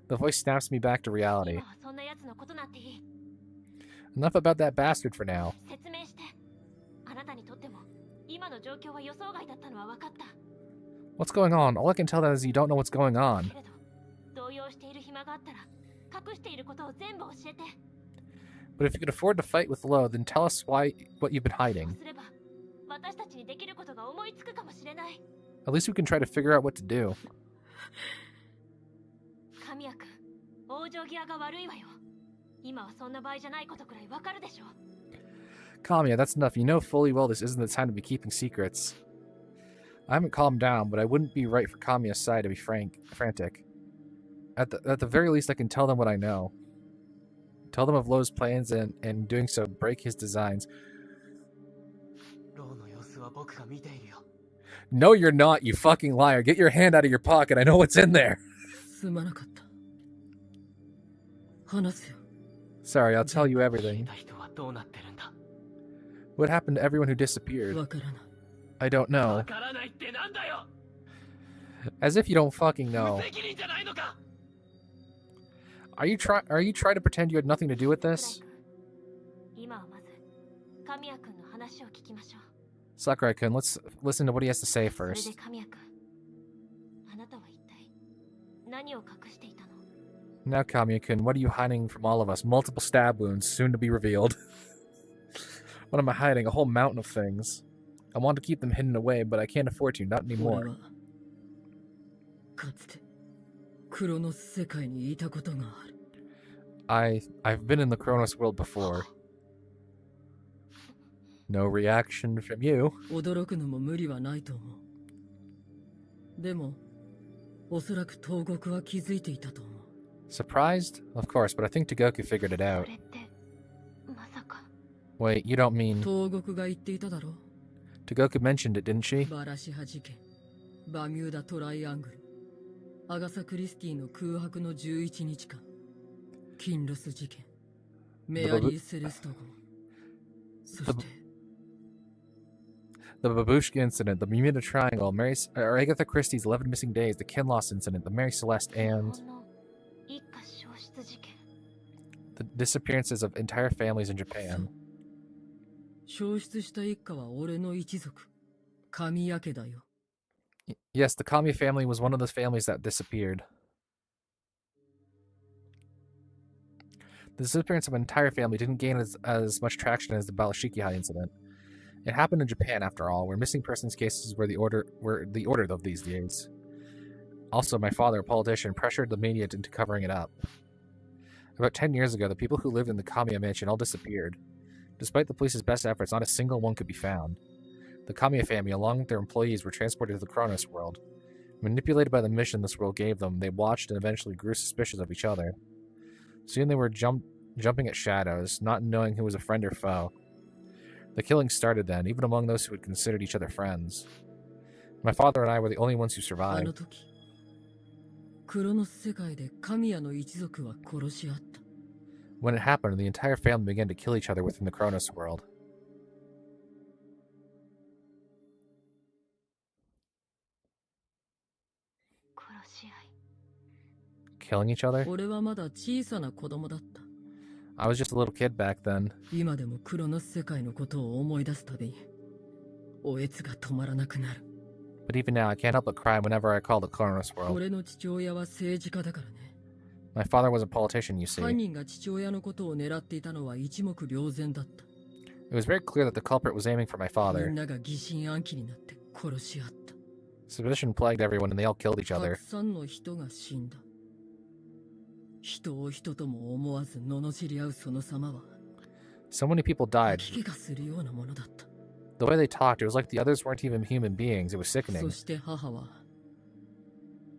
The voice snaps me back to reality. Enough about that bastard for now. What's going on? All I can tell that is you don't know what's going on. けれど動揺している暇があったら隠していることを全部教えて。 But if you can afford to fight with Lo, then tell us what you've been そう hiding. すれば私たちにできることが思いつくかもしれない。 At least we can try to figure out what to do. 神谷君、往生際が悪いわよ。今はそんな場合じゃないことくらいわかるでしょ。 Kamiya, that's enough. You know fully well this isn't the time to be keeping secrets. I haven't calmed down, but I wouldn't be right for Kamiya's side to be frantic. At the very least, I can tell them what I know. Tell them of Lo's plans and in doing so, break his designs. ローの様子は僕が見ているよ。 No, you're not, you fucking liar. Get your hand out of your pocket. I know what's in there. すまなかった。話すよ。 Sorry, I'll tell you 消え everything. た人はどうなってるんだ。 What happened to everyone who disappeared? わからない。 I don't わ know. からないってなんだよ。 As if you don't fucking 無 know. 責任じゃないのか。 Are you trying to pretend you had nothing to do with 桜井 this? 君、今はまず神谷君の話を聞きましょう。 Sakurai-kun, let's listen to what he has to say それで first. 神谷君、あなたは一体何を隠していたの？ Now, Kamiya-kun, what are you hiding from all of us? Multiple stab wounds, soon to be revealed. What am I hiding? A whole mountain of things. I want to keep them hidden away, but I can't afford to, not 俺 anymore. はかつてクロノス世界にいたことがある。 I've been in the Chronos world before. No reaction from you. 驚くのも無理はないと思う。でも、おそらく東国は気づいていたと思う。 Surprised? Of course, but I think Togoku figured it そ out. れってまさか。 Wait, you don't mean... 東国が言っていただろう。 Togoku mentioned it, didn't she? バラシハ事件、バミューダトライアングル、アガサ・クリスティの空白の11日間、キンロス事件、メアリー・セレスト号、そして The Babushka incident, the Bermuda Triangle, Agatha Christie's 11 missing days, the Kinloss incident, the Mary Celeste, 日 and 本の一家消失事件。 the disappearances of entire families in Japan. 消失した一家は俺の一族、神谷家だよ。 Yes, the Kamiya family was one of those families that disappeared. The disappearance of an entire family didn't gain as much traction as the Balashikihai incident. It happened in Japan, after all, where missing persons cases were the order of these days. Also, my father, a politician, pressured the media into covering it up. About 10 years ago, the people who lived in the Kamiya mansion all disappeared. Despite the police's best efforts, not a single one could be found. The Kamiya family, along with their employees, were transported to the Chronos world. Manipulated by the mission this world gave them, they watched and eventually grew suspicious of each other. Soon they were jumping at shadows, not knowing who was a friend or foe. The killing started then, even among those who had considered each other friends. My father and I were the only ones who あの survived. 時、クロノス世界で神谷の一族は殺し合った。 When it happened, the entire family began to kill each other within the Chronos world. Killing each other? 俺はまだ小さな子供だった。 I was just a little kid back then. 今でもクロノス世界のことを思い出すたび、おえつが止まらなくなる。 But even now, I can't help but cry whenever I call the Chronos world. 俺の父親は政治家だからね。 My father was a politician, you 犯 see. 人が父親のことを狙っていたのは一目瞭然だった。 It was very clear that the culprit was aiming for my み father. んなが疑心暗鬼になって殺し合った。 Suspicion plagued everyone and they all killed each た other. くさんの人が死んだ。人を人とも思わず罵り合うその様は、 So many people 吐 died. き気がするようなものだった。 The way they talked, it was like the others weren't even human beings. It was そ sickening. して母は、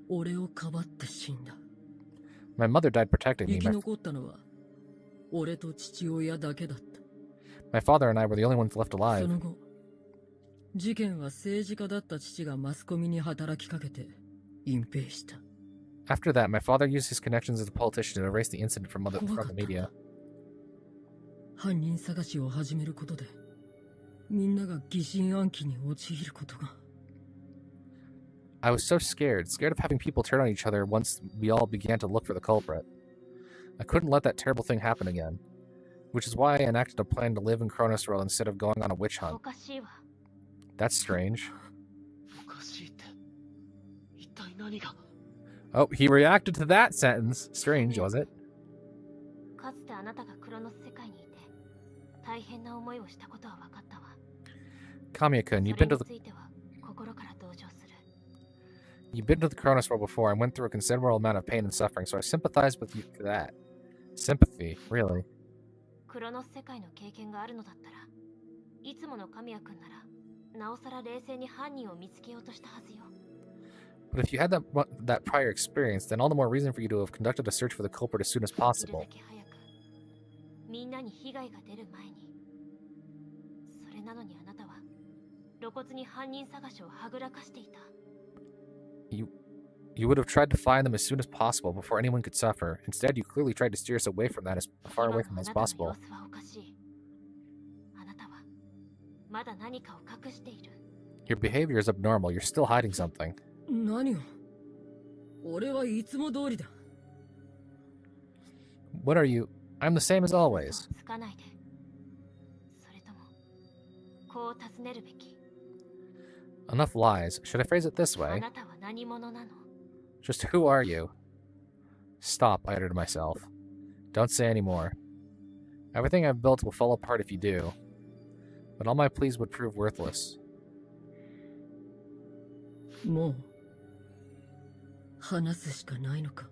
俺をかばって死んだ。 My mother died protecting 生 me. き My, 残ったのは、俺と父親だけだった。 my father and I were the only ones left そ alive. の後、事件は政治家だった父がマスコミに働きかけて隠蔽した。 After that, my father used his connections as a politician to erase the incident from the media. 犯人探しを始めることで、みんなが疑心暗鬼に陥ることが。 I was so scared of having people turn on each other once we all began to look for the culprit. I couldn't let that terrible thing happen again, which is why I enacted a plan to live in Chronos World instead of going on a witch お hunt. かしいわ。 That's strange. おかしいって。何が Oh, he reacted to that sentence. Strange, was it? かつてあなたがクロノス世界にいて大変な思いをしたことは分かったわ。 Kamiya-kun, そ you've れ been に to the ついては心から同情する。 you've been to the Chronos world before and went through a considerable amount of pain and suffering, so I sympathize with you for that. Sympathy, really. クロノス世界の経験があるのだったらいつもの神谷君ならなおさら冷静に犯人を見つけようとしたはずよ。 But if you had that prior experience, then all the more reason for you to have conducted a search for the culprit as soon as できるだ possible. け早くみんなに被害が出る前に。それなのにあなたは露骨に犯人探しをはぐらかしていた。 You would have tried to find them as soon as possible before anyone could suffer. Instead, you clearly tried to steer us away from that as far 今 away の from あ that な as たの possible. 様子はおかしい。あなたはまだ何かを隠している。 Your behavior is abnormal. You're still hiding something. 何を俺はいつも通りだ。 What are you? I'm the same as 嘘 always. をつかないで。それともこう尋ねるべき。 Enough lies. Should I phrase it this あ way? なたは何者なの？ Just who are you? Stop, I uttered to myself. Don't say any more. Everything I've built will fall apart if you do. But all my pleas would prove worthless. もう話すしかないのか。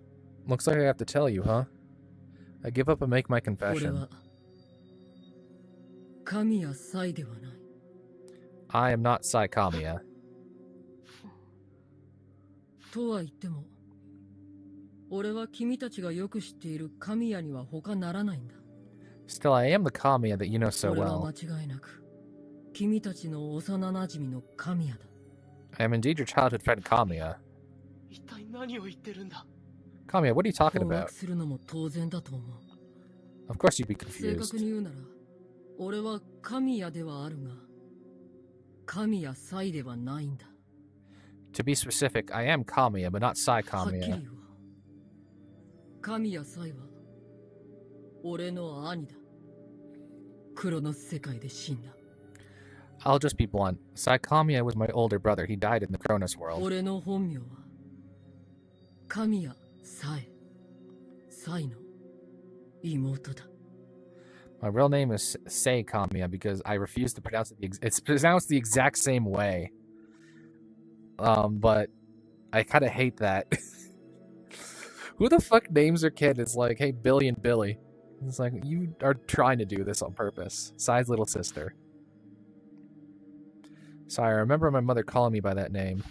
Looks like I have to tell you, huh? I give up and make my 俺 confession. は神や祭ではない。 I am not Sai Kamiya. とは言っても俺は君たちがよく知っている神谷には他ならないんだ。 Still, I am the Kamiya that you know so 俺は well. 間違いなく君たちの幼馴染の神谷だ。 I am indeed your childhood friend Kamiya. 一体何を言ってるんだ Kamiya, what are you talking 困 about? 惑するのも当然だと思う。 Of course you'd be 正 confused. 確に言うなら俺は神谷ではあるが神谷祭ではないんだ。 To be specific, I am Kamiya, but not Sai はっきり Kamiya. 言うわ。神谷祭は俺の兄だ。クロノス世界で死んだ。 I'll just be blunt. Sai Kamiya was my older brother. He died in the Chronos world. 俺の本名は神谷祭。祭の妹だ。 My real name is Sei Kamiya because I refuse to pronounce it. It's pronounced the exact same way. But I kind of hate that. Who the fuck names their kid is like, hey, Billy and Billy? It's like, you are trying to do this on purpose. Sai's little sister. Sorry, I remember my mother calling me by that name.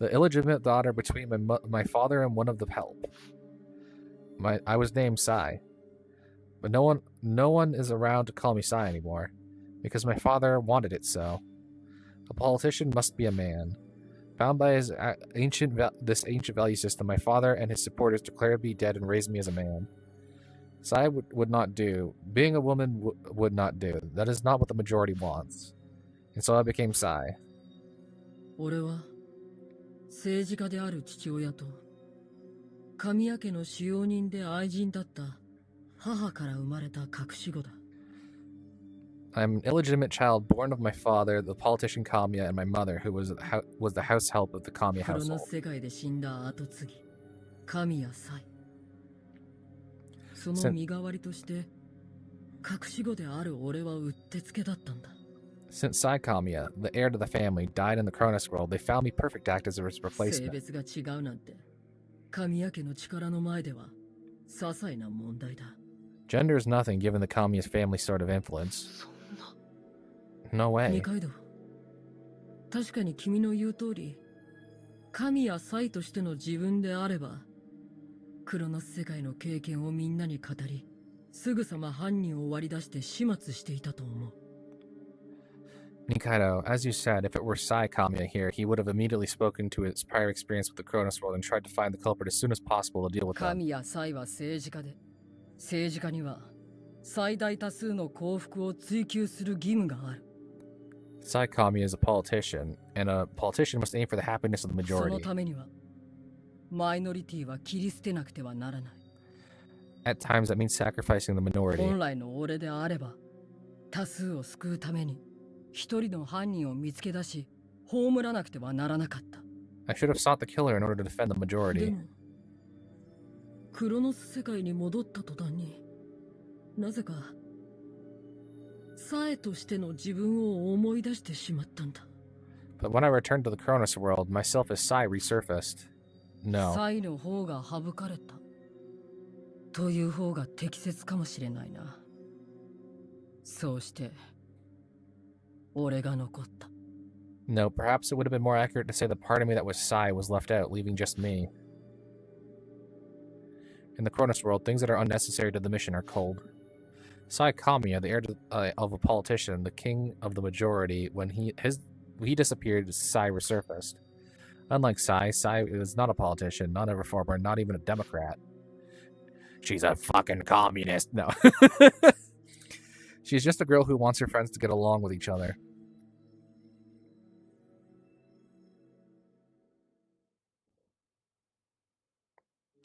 The illegitimate daughter between my father and one of the help. I was named Sai. But no one is around to call me Sai anymore, because my father wanted it so. A politician must be a man. Bound by his ancient value system, my father and his supporters declared me dead and raised me as a man. Sai would not do. Being a woman would not do. That is not what the majority wants. And so I became Sai. 俺は政治家である父親と神谷家の使用人で愛人だった母から生まれた隠し子だ。 I'm an illegitimate child born of my father, the politician Kamiya, and my mother, who was the house help of the Kamiya クロノ household. ス世界で死んだ後継ぎ神谷祭。その身代わりとして隠し子である俺はうってつけだったんだ。 Since Sai Kamiya, the heir to the family, died in the Chronos world, they found me perfect to act as a 性 replacement. 別が違うなんて神谷家の力の前では些細な問題だ。 Gender is nothing given the Kamiya's family sort of influence. そんな No 二 way. 階堂、確かに君の言う通り神や祭としての自分であればクロノス世界の経験をみんなに語りすぐさま犯人を割り出して始末していたと思う。 Nikaido, as you said, if it were Sai Kamiya here, he would have immediately spoken to his prior experience with the Chronos world and tried to find the culprit as soon as possible to deal with them. 神や祭は政治家で政治家には最大多数の幸福を追求する義務がある。 Sai Kamiya is a politician, and a politician must aim for the happiness of the その majority. ためにはマイノリティは切り捨てなくてはならない。 At times, that means sacrificing the minority. 本来の俺であれば多数を救うために一人の犯人を見つけ出し葬らなくてはならなかった。I should have sought the killer in order to defend the で majority. もクロノス世界に戻った途端になぜかサエとしての自分を思い出してしまったんだ。 But when I returned to the Chronos world, myself as Sai resurfaced. No. サイの方が省かれたという方が適切かもしれないな。そうして俺が残った。 No, perhaps it would have been more accurate to say the part of me that was Sai was left out, leaving just me. In the Chronos world, things that are unnecessary to the mission are cold. Sai Kamiya, the heir of a politician, the king of the majority, when he disappeared, Sai resurfaced. Unlike Sai is not a politician, not a reformer, not even a Democrat. She's a fucking communist. No. She's just a girl who wants her friends to get along with each other.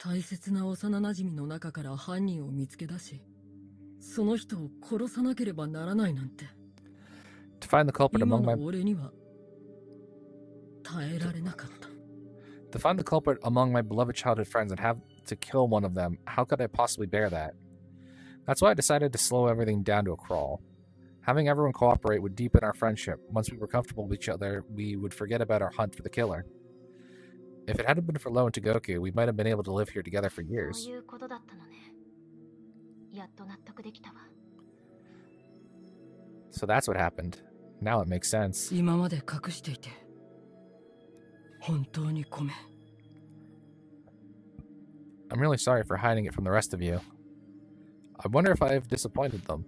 To find the culprit among my beloved childhood friends and have to kill one of them, how could I possibly bear that? That's why I decided to slow everything down to a crawl. Having everyone cooperate would deepen our friendship. Once we were comfortable with each other, we would forget about our hunt for the killer. If it hadn't been for Lo and Togoku, we might have been able to live here together for years. So that's what happened. Now it makes sense. I'm really sorry for hiding it from the rest of you. I wonder if I have disappointed them.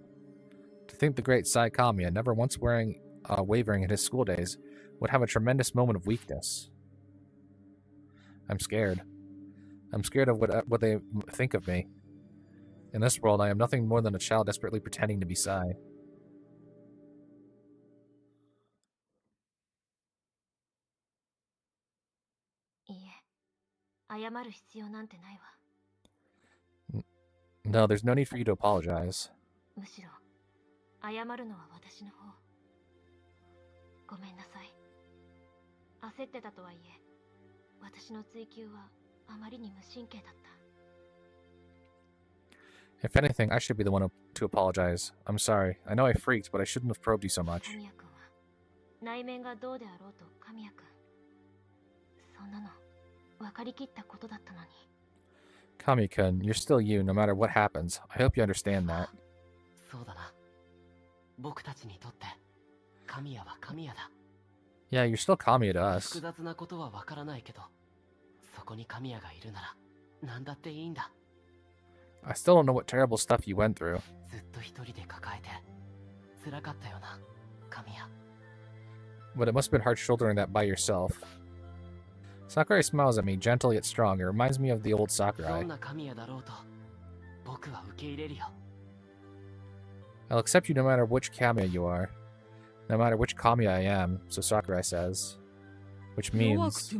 To think the great Sai Kamiya, never once wavering in his school days, would have a tremendous moment of weakness. I'm scared. I'm scared of what they think of me. In this world, I am nothing more than a child desperately pretending to be Sai. No, there's no need for you to apologize. If anything, I should be the one to apologize. I'm sorry. I know I freaked, but I shouldn't have probed you so much. Kami-kun, you're still you, no matter what happens. I hope you understand that. Yeah, you're still Kamiya to us. I still don't know what terrible stuff you went through. But it must have been hard shouldering that by yourself. Sakurai smiles at me, gentle yet strong. It reminds me of the old Sakurai. I'll accept you no matter which Kamiya you are. No matter which Kamiya I am, so Sakurai says. Which means...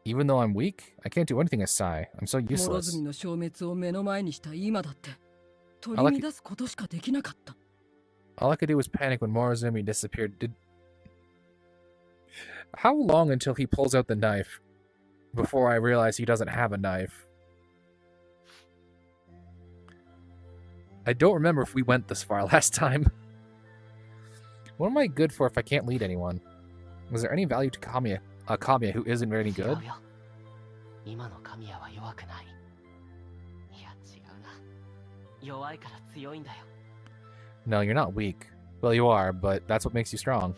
Even though I'm weak, I can't do anything as Sai. I'm so useless. All I could do was panic when Morozumi disappeared. How long until he pulls out the knife before I realize he doesn't have a knife? I don't remember if we went this far last time. What am I good for if I can't lead anyone? Was there any value to Kamiya who isn't very good? No, you're not weak. Well, you are, but that's what makes you strong.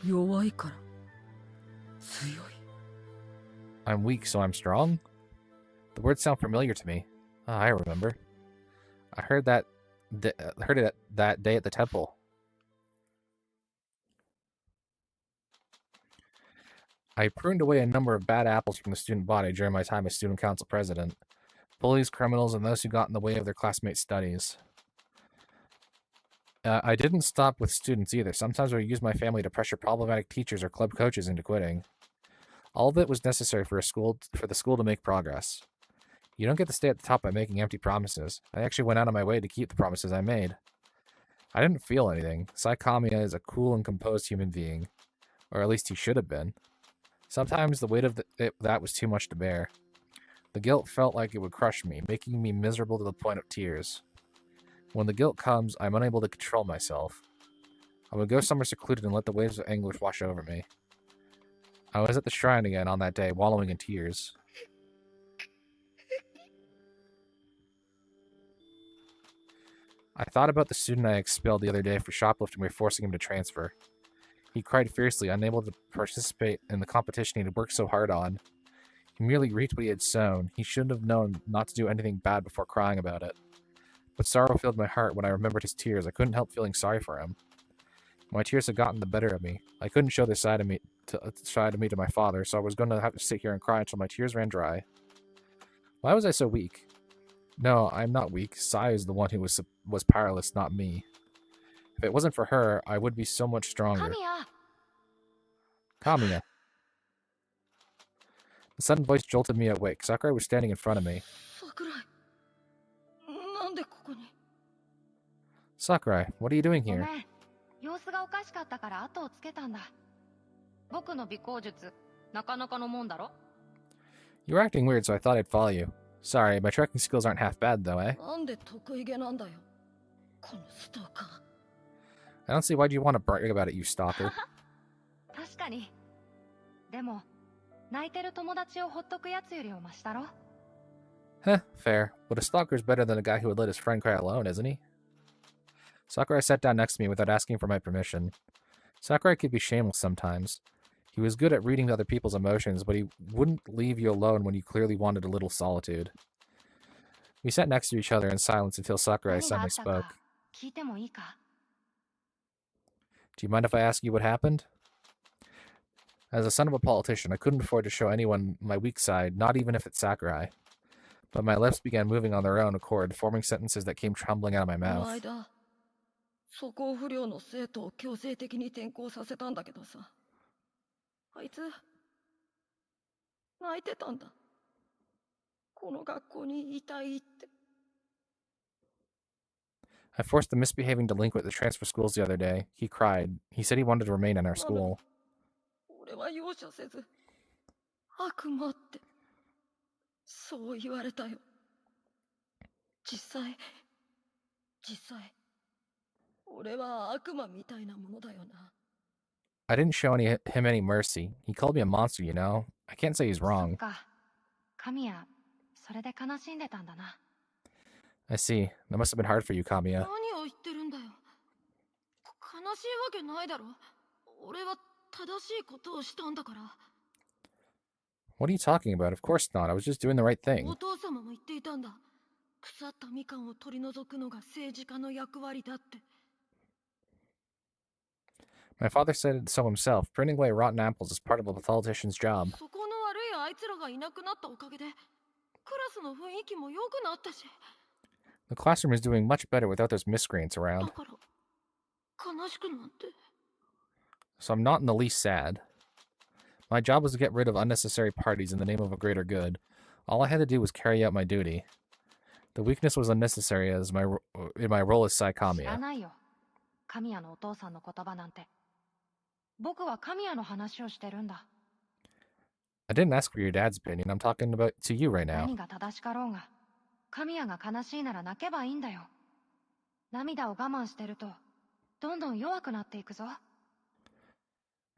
I'm weak, so I'm strong? The words sound familiar to me. Ah, I remember. I heard it that day at the temple. I pruned away a number of bad apples from the student body during my time as student council president. Bullies, criminals, and those who got in the way of their classmates' studies. I didn't stop with students either. Sometimes I would use my family to pressure problematic teachers or club coaches into quitting. All of it was necessary for the school to make progress. You don't get to stay at the top by making empty promises. I actually went out of my way to keep the promises I made. I didn't feel anything. Kamiya is a cool and composed human being. Or at least he should have been. Sometimes the weight of that was too much to bear. The guilt felt like it would crush me, making me miserable to the point of tears. When the guilt comes, I'm unable to control myself. I would go somewhere secluded and let the waves of anguish wash over me. I was at the shrine again on that day, wallowing in tears. I thought about the student I expelled the other day for shoplifting by forcing him to transfer. He cried fiercely, unable to participate in the competition he had worked so hard on. He merely reaped what he had sown. He should have known not to do anything bad before crying about it. But sorrow filled my heart when I remembered his tears. I couldn't help feeling sorry for him. My tears had gotten the better of me. I couldn't show this side of me to my father, so I was going to have to sit here and cry until my tears ran dry. Why was I so weak? No, I'm not weak. Sai is the one who was powerless, not me. If it wasn't for her, I would be so much stronger. Kamiya. The sudden voice jolted me awake. Sakurai was standing in front of me. Sakurai, what are you doing here? You were acting weird, so I thought I'd follow you. Sorry, my trekking skills aren't half bad, though, eh? I don't see why you want to brag about it, you stalker. Heh, fair. But a stalker's better than a guy who would let his friend cry alone, isn't he? Sakurai sat down next to me without asking for my permission. Sakurai could be shameless sometimes. He was good at reading other people's emotions, but he wouldn't leave you alone when you clearly wanted a little solitude. We sat next to each other in silence until Sakurai suddenly spoke. Do you mind if I ask you what happened? As a son of a politician, I couldn't afford to show anyone my weak side, not even if it's Sakurai. But my lips began moving on their own accord, forming sentences that came trembling out of my mouth. I forced the misbehaving delinquent to transfer schools the other day. He cried. He said he wanted to remain in our school. I didn't show him any mercy. He called me a monster, you know? I can't say he's wrong. I see. That must have been hard for you, Kamiya. What are you talking about? Of course not. I was just doing the right thing. My father said so himself. Printing away rotten apples is part of a politician's job. The classroom is doing much better without those miscreants around. So I'm not in the least sad. My job was to get rid of unnecessary parties in the name of a greater good. All I had to do was carry out my duty. The weakness was unnecessary in my role as Sai Kamiya. I didn't ask for your dad's opinion. I'm talking to you right now.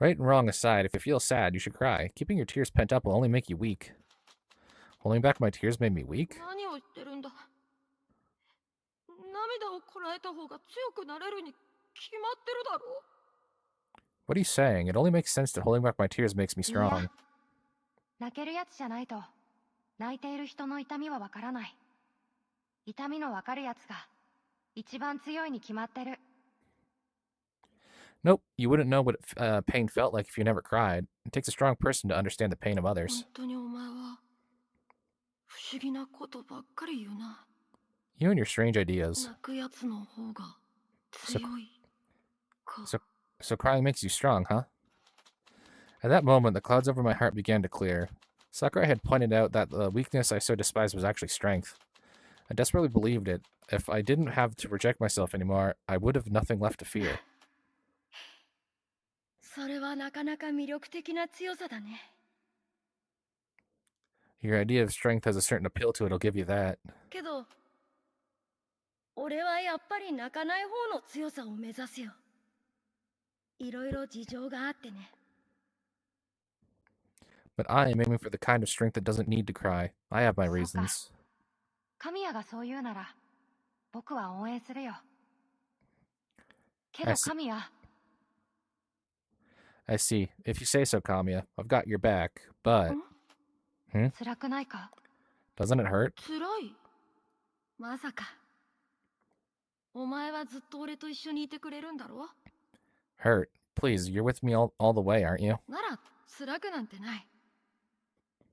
Right and wrong aside, if you feel sad, you should cry. Keeping your tears pent up will only make you weak. Holding back my tears made me weak? What are you saying? It only makes sense that holding back my tears makes me strong. Nope, you wouldn't know what pain felt like if you never cried. It takes a strong person to understand the pain of others. You and your strange ideas. So crying makes you strong, huh? At that moment, the clouds over my heart began to clear. Sakurai had pointed out that the weakness I so despised was actually strength. I desperately believed it. If I didn't have to reject myself anymore, I would have nothing left to fear. それはなかなか魅力的な強さだね。 Your idea of strength has a certain appeal to it, I'll give you that. けど、俺はやっぱり泣かない方の強さを目指すよ。いろいろ事情があってね。 But I am aiming for the kind of strength that doesn't need to cry. I have my そうか。 reasons. 神谷がそう言うなら僕は応援するよ。け I ど see. 神谷、 I see. If you say so, Kamiya. I've got your back. But... Hmm? 辛くないか？ Doesn't it hurt? 辛い。まさか。お前はずっと俺と一緒にいてくれるんだろ？ Hurt. Please, you're with me all the way, aren't you? なら辛くなんてない。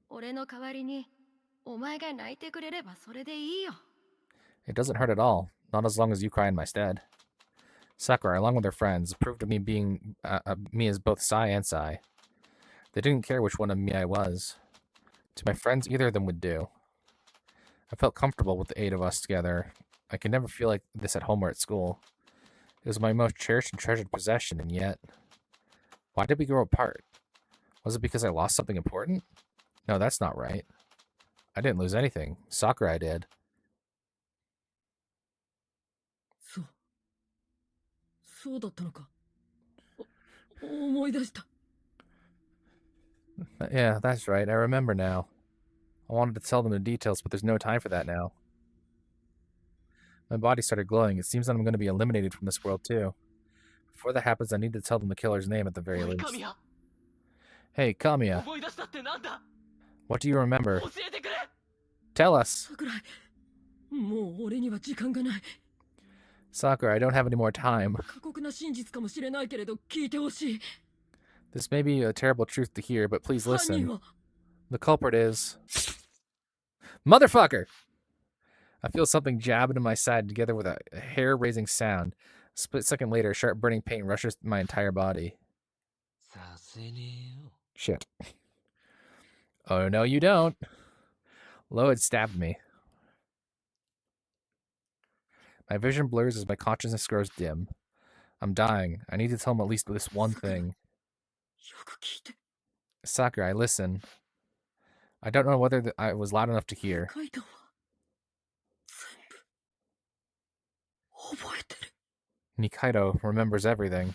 俺の代わりにお前が泣いてくれればそれでいいよ。 It doesn't hurt at all. Not as long as you cry in my stead. Sakura, along with her friends, approved of me being me as both Sai and Sai. They didn't care which one of me I was. To my friends, either of them would do. I felt comfortable with the 8 of us together. I could never feel like this at home or at school. It was my most cherished and treasured possession, and yet... Why did we grow apart? Was it because I lost something important? No, that's not right. I didn't lose anything. Sakurai did. そうだったのか。思い出した。 Yeah, that's right. I remember now. I wanted to tell them the details, but there's no time for that now. My body started glowing. It seems that I'm going to be eliminated from this world, too. Before that happens, I need to tell them the killer's name at the very least. Hey, Kamiya. What do you remember? Tell us! 桜井、もう俺には時間がない。 Sakura, I don't have any more time. 過酷な真実かもしれないけれど聞いてほしい。 This may be a terrible truth to hear, but please 犯人 listen. は The culprit is... Motherfucker! I feel something jab into my side together with a hair-raising sound. A split second later, sharp burning pain rushes my entire body. Shit. Oh, no, you don't. Lo had stabbed me. My vision blurs as my consciousness grows dim. I'm dying. I need to tell him at least this one thing. よく聞いて。 Sakurai, listen. I don't know whether I was loud enough to hear. 書いたわ。全部覚えてる。 Nikaido remembers everything.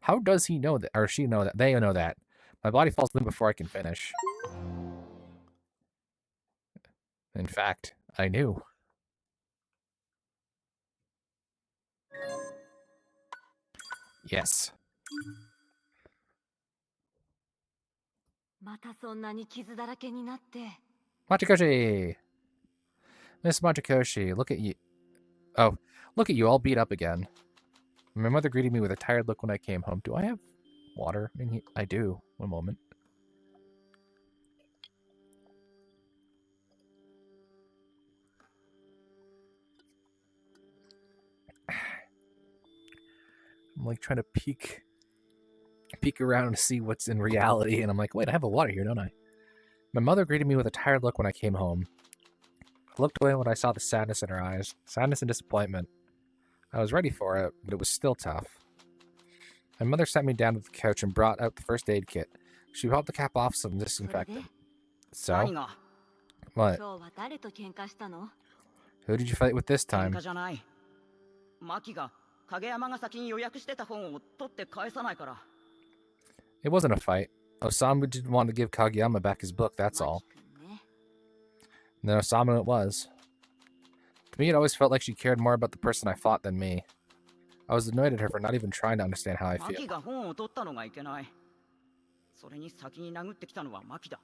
How does he know that, or she know that? They know that. My body falls limp before I can finish. In fact, I knew. Yes. またそんなに傷だらけになって。 Machikoshi! Miss Machikoshi, look at you. Oh, look at you all beat up again. My mother greeted me with a tired look when I came home. Do I have water in here? I do. One moment. I'm like trying to peek around to see what's in reality, and I'm like, wait, I have a water here, don't I? My mother greeted me with a tired look when I came home. I looked away when I saw the sadness in her eyes, sadness and disappointment. I was ready for it, but it was still tough. My mother sat me down to the couch and brought out the first aid kit. She popped the cap off some disinfectant. So? What? 今日は誰と喧嘩したの？ Who did you fight with this time? じゃない。マキが影山が先に予約してた本を取って返さないから。 It wasn't a fight. Osamu didn't want to give Kageyama back his book, that's all. And then Osamu it was. To me, it always felt like she cared more about the person I fought than me. I was annoyed at her for not even trying to understand how I マキ feel. が本を取ったのがいけない。それに先に殴ってきたのはマキだ。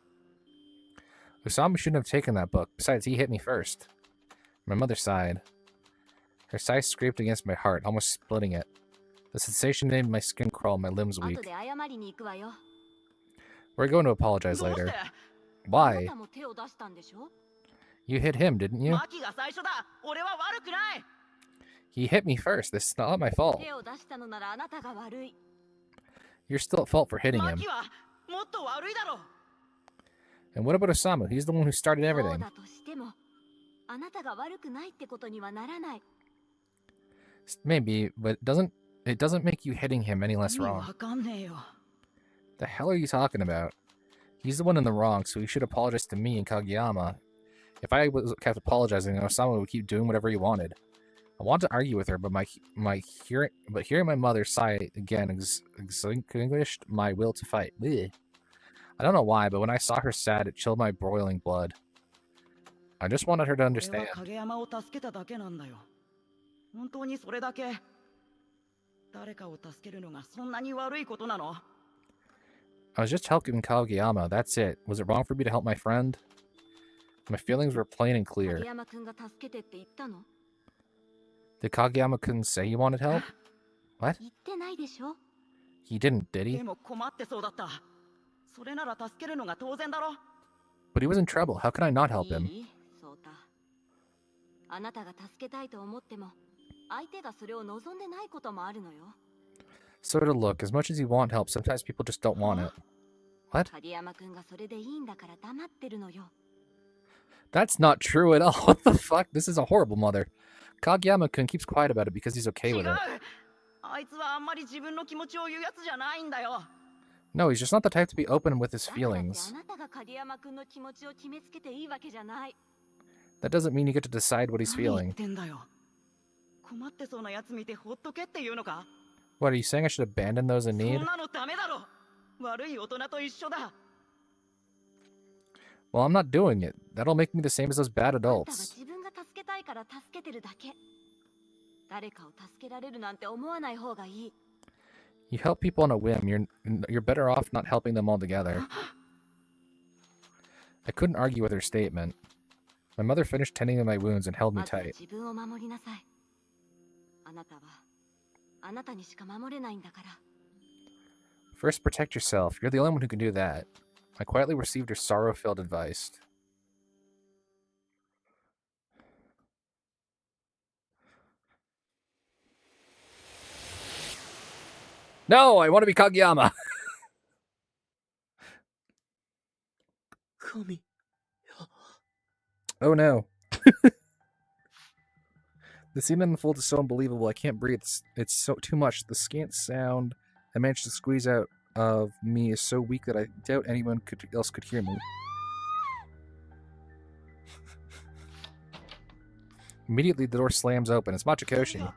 Osamu shouldn't have taken that book. Besides, he hit me first. My mother sighed. Her sigh scraped against my heart, almost splitting it. The sensation made my skin crawl, my limbs 後 weak. で謝りに行くわよ。 We're going to apologize どうして later. あ Why? なたも手を出したんでしょ？ You hit him, didn't you? マキが最初だ。俺は悪くない。 He hit me first. This is not my fault. 手を出したのならあなたが悪い。You're still at fault for hitting him. マキはもっと悪いだろ。 And what about Osamu? He's the one who started そう everything. だとしてもあなたが悪くないってことにはならない。 Maybe, but it doesn't make you hitting him any less 意味 wrong. わかんねえよ。 The hell are you talking about? He's the one in the wrong, so he should apologize to me and Kageyama. If I kept apologizing, Osamu would keep doing whatever he wanted. I want to argue with her, but hearing my mother's sigh again extinguished my will to fight. Blech. I don't know why, but when I saw her sad, it chilled my boiling blood. I just wanted her to 俺は understand. 影山を助けただけなんだよ。本当にそれだけ。誰かを助けるのがそんなに悪いことなの？ I was just helping Kageyama, that's it. Was it wrong for me to help my friend? My feelings were plain and clear. 影山くんが助けてって言ったの？ Did Kageyama-kun say he wanted help? What? 言ってないでしょ。 He didn't, did で he? も困ってそうだった。それなら助けるのが当然だろ。 But he was in trouble. How can I not help him? いい？そうた。あなたが助けたいと思っても相手がそれを望んでないこともあるのよ。 Sort of look, as much as you want help, sometimes people just don't want it. What? 影山くんがそれでいいんだから黙ってるのよ。 That's not true at all. What the fuck? This is a horrible mother. Kageyama-kun keeps quiet about it because he's okay 違 with う。 it. あいつはあんまり自分の気持ちを言うやつじゃないんだよ。 No, he's just not the type to be open with his だからって feelings. あなたが影山くんの気持ちを決めつけていいわけじゃない。 That doesn't mean you get to decide what he's 何言っ feeling. てんだよ。困ってそうなやつ見てほっとけっていうのか？ What, are you saying I should abandon those in そ need? んなのダメだろ。悪い大人と一緒だ。 Well, I'm not doing it. That'll make me the same as those bad あんたは adults. 自分が助けたいから助けてるだけ。誰かを助けられるなんて思わない方がいい。 You help people on a whim. You're better off not helping them altogether. I couldn't argue with her statement. My mother finished tending to my wounds and held me まずは tight. 自分を守りなさい。あなたはあなたにしか守れないんだから。 First, protect yourself. You're the only one who can do that. I quietly received her sorrow-filled advice. No, I want to be Kageyama. 神。 Oh no. The scene unfolds is so unbelievable. I can't breathe. It's so too much. The scant sound I managed to squeeze out of me is so weak that I doubt anyone else could hear me. Immediately, the door slams open. It's Machikoshi.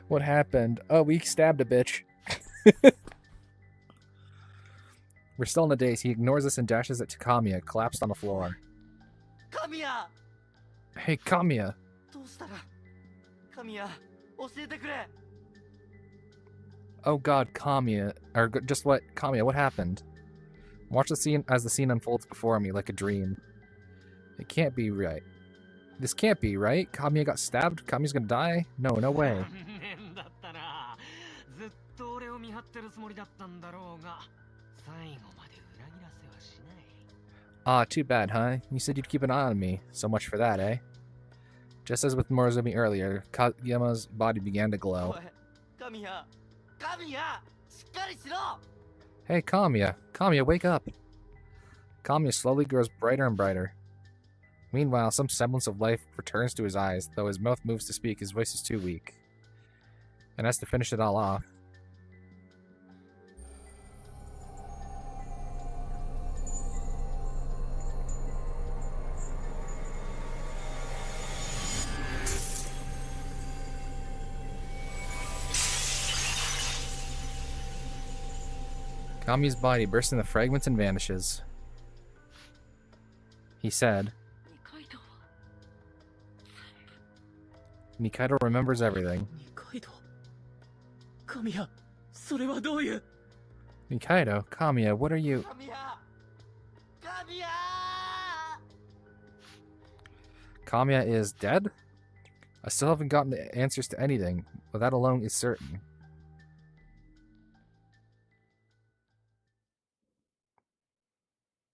What happened? Oh, we stabbed a bitch. We're still in a daze. He ignores us and dashes at Kamiya, collapsed on the floor. 神谷 Hey, Kamiya. どうしたら神谷教えてくれ Oh god, Kamiya. Just what? Kamiya, what happened? Watch the scene as the scene unfolds before me like a dream. It can't be right. This can't be right. Kamiya got stabbed? Kamiya's gonna die? No, no way. 残念だったな。ずっと俺を見張ってるつもりだったんだろうが、最後まで裏切らせはしない。 Ah, too bad, huh? You said you'd keep an eye on me. So much for that, eh? Just as with Morozumi earlier, Kageyama's body began to お glow. い神谷神谷しっかりしろ Hey, Kamiya. Kamiya, wake up. Kamiya slowly grows brighter and brighter. Meanwhile, some semblance of life returns to his eyes, though his mouth moves to speak, his voice is too weak. And as to finish it all off, Kamiya's body bursts into fragments and vanishes. He said, 二階堂は Nikaido remembers everything. 二階堂神谷それはどういう Nikaido, Kamiya, what are you? 神谷神谷 Kamiya is dead? I still haven't gotten the answers to anything, but that alone is certain.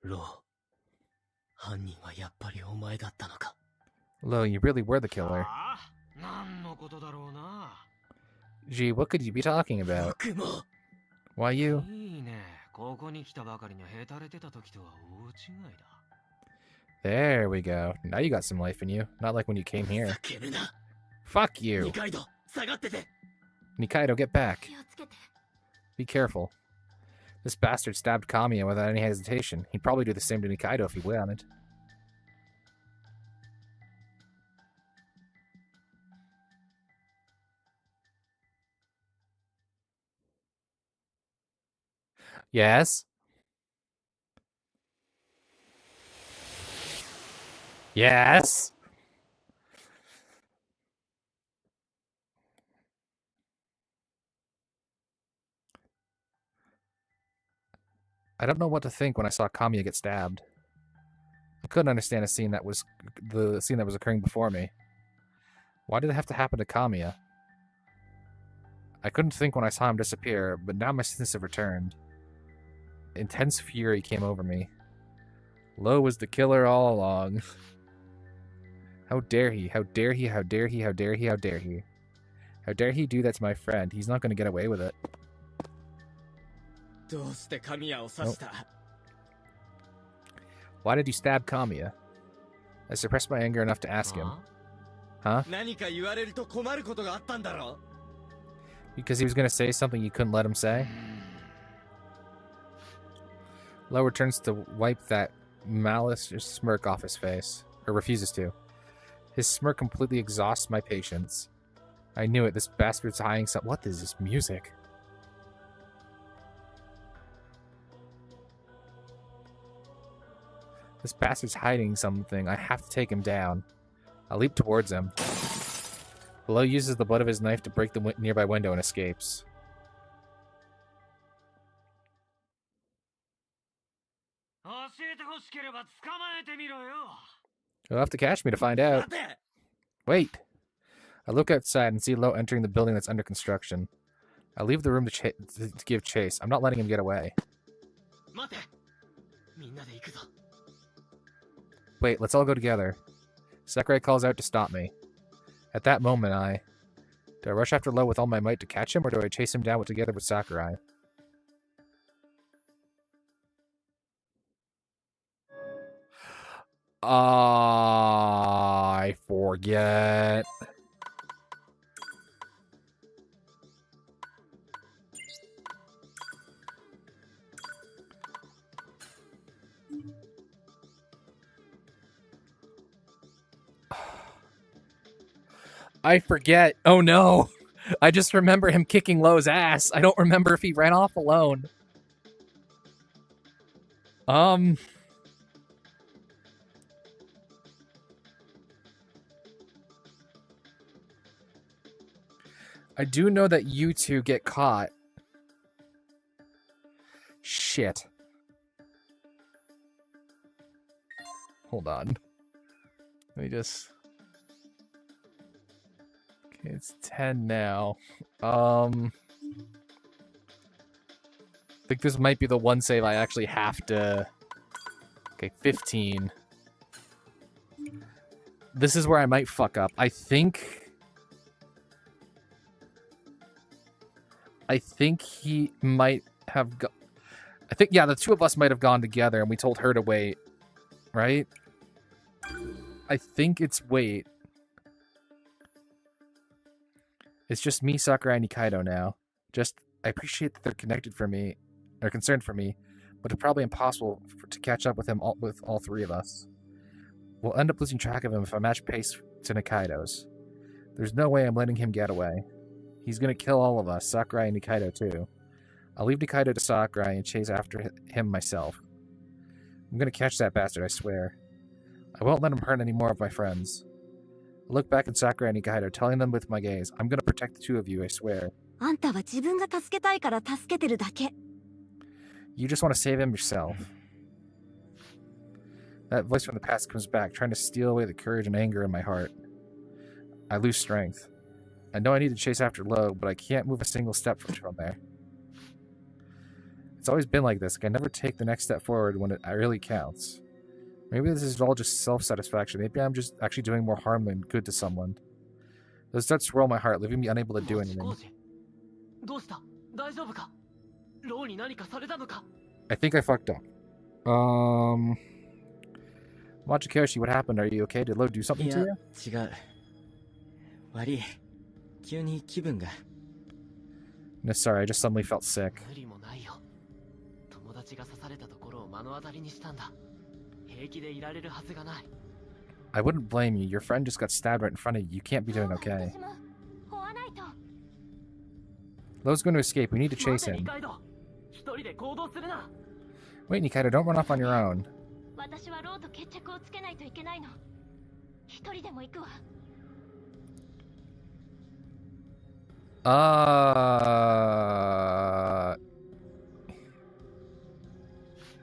ロー犯人はやっぱりお前だったのか Lo, you really were the killer. ああ、何のことだろうな。 Gee, what could you be talking about? 僕も Why you? いいね。ここに来たばかりのへたれてた時とは大違いだ。 There we go. Now you got some life in you. Not like when you came here. Fuck you. Nikaido, get back. 気をつけて。 Be careful. This bastard stabbed Kamiya without any hesitation. He'd probably do the same to Nikaido if he wanted. Yes? Yes? I don't know what to think when I saw Kamiya get stabbed. I couldn't understand the scene that was occurring before me. Why did it have to happen to Kamiya? I couldn't think when I saw him disappear, but now my senses have returned. Intense fury came over me. Lo was the killer all along. How dare he? How dare he? How dare he? How dare he? How dare he? How dare he do that to my friend? He's not going to get away with it. Nope. Why did you stab Kamiya? I suppressed my anger enough to ask him. Huh? Because he was going to say something you couldn't let him say? Lo returns to wipe that malicious smirk off his face. Or refuses to. His smirk completely exhausts my patience. I knew it. This bastard's hiding something. What is this music? This bastard's hiding something. I have to take him down. I leap towards him. Lo uses the butt of his knife to break the nearby window and escapes. You'll have to catch me to find out. Wait! I look outside and see Lo entering the building that's under construction. I leave the room to give chase. I'm not letting him get away. Wait, let's all go together. Sakurai calls out to stop me. At that moment, do I rush after Lo with all my might to catch him, or do I chase him down together with Sakurai? I forget. I forget. Oh no. I just remember him kicking Lo's ass. I don't remember if he ran off alone. I do know that you two get caught. Shit. Hold on. Let me just... Okay, it's 10 now. I think this might be the one save I actually have to... Okay, 15. This is where I might fuck up. I think he might have yeah, the two of us might have gone together and we told her to wait. Right? I think it's wait. It's just me, Sakurai, and Nikaido now. I appreciate that they're connected for me, or concerned for me, but it's probably impossible to catch up with him with all three of us. We'll end up losing track of him if I match pace to Nikaido's. There's no way I'm letting him get away. He's gonna kill all of us, Sakurai and Nikaido too. I'll leave Nikaido to Sakurai and chase after him myself. I'm gonna catch that bastard, I swear. I won't let him hurt any more of my friends. I look back at Sakurai and Nikaido, telling them with my gaze, I'm gonna protect the two of you, I swear. You just want to save him yourself. That voice from the past comes back, trying to steal away the courage and anger in my heart. I lose strength. I know I need to chase after Lo, but I can't move a single step from there. It's always been like this. I can never take the next step forward when it really counts. Maybe this is all just self-satisfaction. Maybe I'm just actually doing more harm than good to someone. Those thoughts swirl my heart, leaving me unable to do anything. ローに何かされたのか？ I think I fucked up. Machikoshi, what happened? Are you okay? Did Lo do something い to や you? 違う。悪い。急に気分が。 No, sorry, I just suddenly felt sick. 無理もないよ。友達が刺されたところを目の当たりにしたんだ。平気でいられるはずがない。 I wouldn't blame you. Your friend just got stabbed right in front of you. You can't be doing okay. 私も追わないと。 Lo's going to escape. We need to chase 待て、二 him. 階堂。一人で行動するな。 Wait, Nikaido, don't run off on your own. 私はローと決着をつけないといけないの。一人でも行くわ。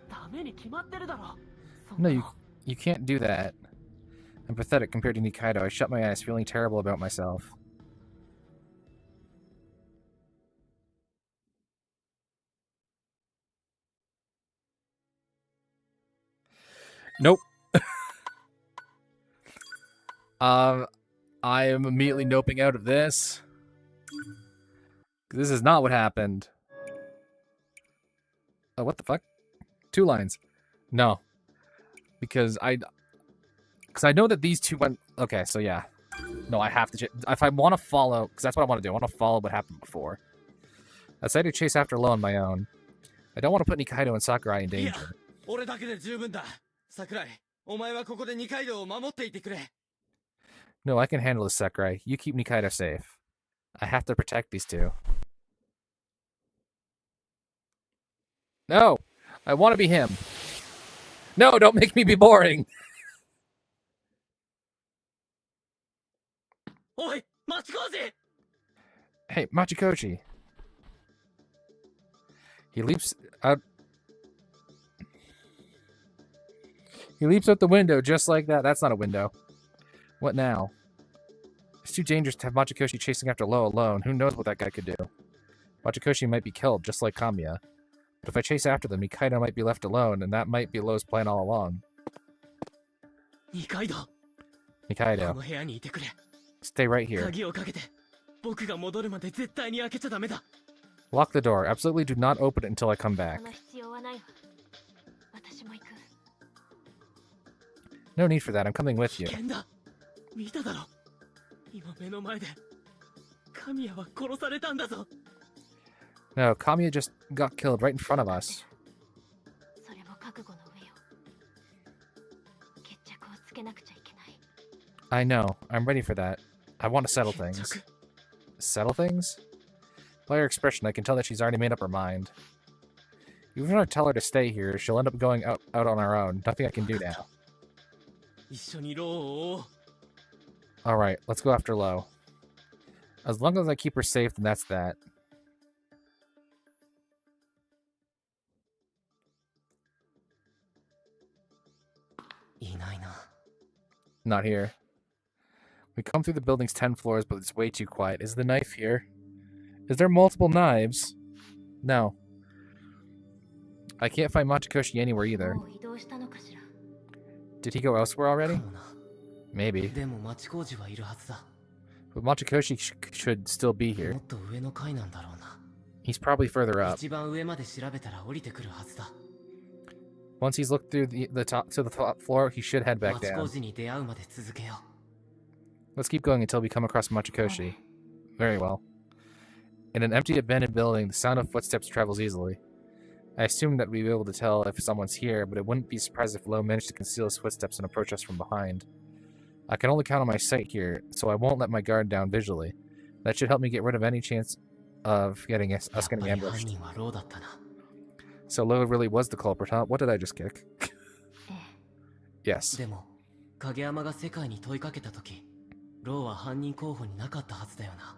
ダメに決まってるだろ。 No, you can't do that. I'm pathetic compared to Nikaido. I shut my eyes, feeling terrible about myself. Nope. I am immediately noping out of this. This is not what happened. Oh, what the fuck? 2 lines. No. Because I know that these two went... Okay, so yeah. No, I have to... If I want to follow... Because that's what I want to do. I want to follow what happened before. I decided to chase after Lo on my own. I don't want to put Nikaido and Sakurai in danger. 俺だけで十分だ。桜井、お前はここで二階堂を守っていてくれ。 No, I can handle this, Sakurai. You keep Nikaido safe. I have to protect these two. No! I want to be him. No, don't make me be boring! おい、町工事！ Hey, Machikoshi. He leaps out... He leaps out the window just like that. That's not a window. What now? It's too dangerous to have Machikoshi chasing after Lo alone. Who knows what that guy could do? Machikoshi might be killed, just like Kamiya. But if I chase after them, Nikaido might be left alone, and that might be Lo's plan all along. 二階堂。こ Nikaido, の部屋にいてくれ。 stay right here. 鍵をかけて。僕が戻るまで絶対に開けちゃダメだ。 Lock the door. Absolutely do not open it until I come back. その必要はないわ。私も行く。 No need for that. I'm coming with 危 you. 険だ。見ただろ。今目の前で。神谷は殺されたんだぞ。 No, Kamiya just got killed right in front of us. それも覚悟の上よ。決着をつけなくちゃいけない。 I know. I'm ready for that. I want to settle things. Settle things? By her expression, I can tell that she's already made up her mind. Even if I tell her to stay here, she'll end up going out on her own. Nothing I can do now. 一緒にローを追おう。 Alright, let's go after Lo. As long as I keep her safe, then that's that. Not here. We come through the building's 10 floors, but it's way too quiet. Is the knife here? Is there multiple knives? No. I can't find Machikoshi anywhere either. もう移動したのかしら。 Did he go elsewhere already? かもな。 Maybe. でも町工事はいるはずだ。 But Machikoshi should still be も here. っと上の階なんだろうな。 He's probably further up. 一番上まで調べたら降りてくるはずだ。 Once he's looked through the top to the top floor, he should head back 町工 down. 事に出会うまで続けよ Let's keep going until we come across Machikoshi. Very well. In an empty abandoned building, the sound of footsteps travels easily. I assume that we'd be able to tell if someone's here, but it wouldn't be surprised if Lo managed to conceal his footsteps and approach us from behind. I can only count on my sight here, so I won't let my guard down visually. That should help me get rid of any chance of getting us う。やっぱ getting り犯 ambushed. 人はローだったな。 So Lo really was the culprit, huh? What did I just kick? ええ。 Yes. でも、影山が世界に問いかけたとき、ローは犯人候補になかったはずだよな。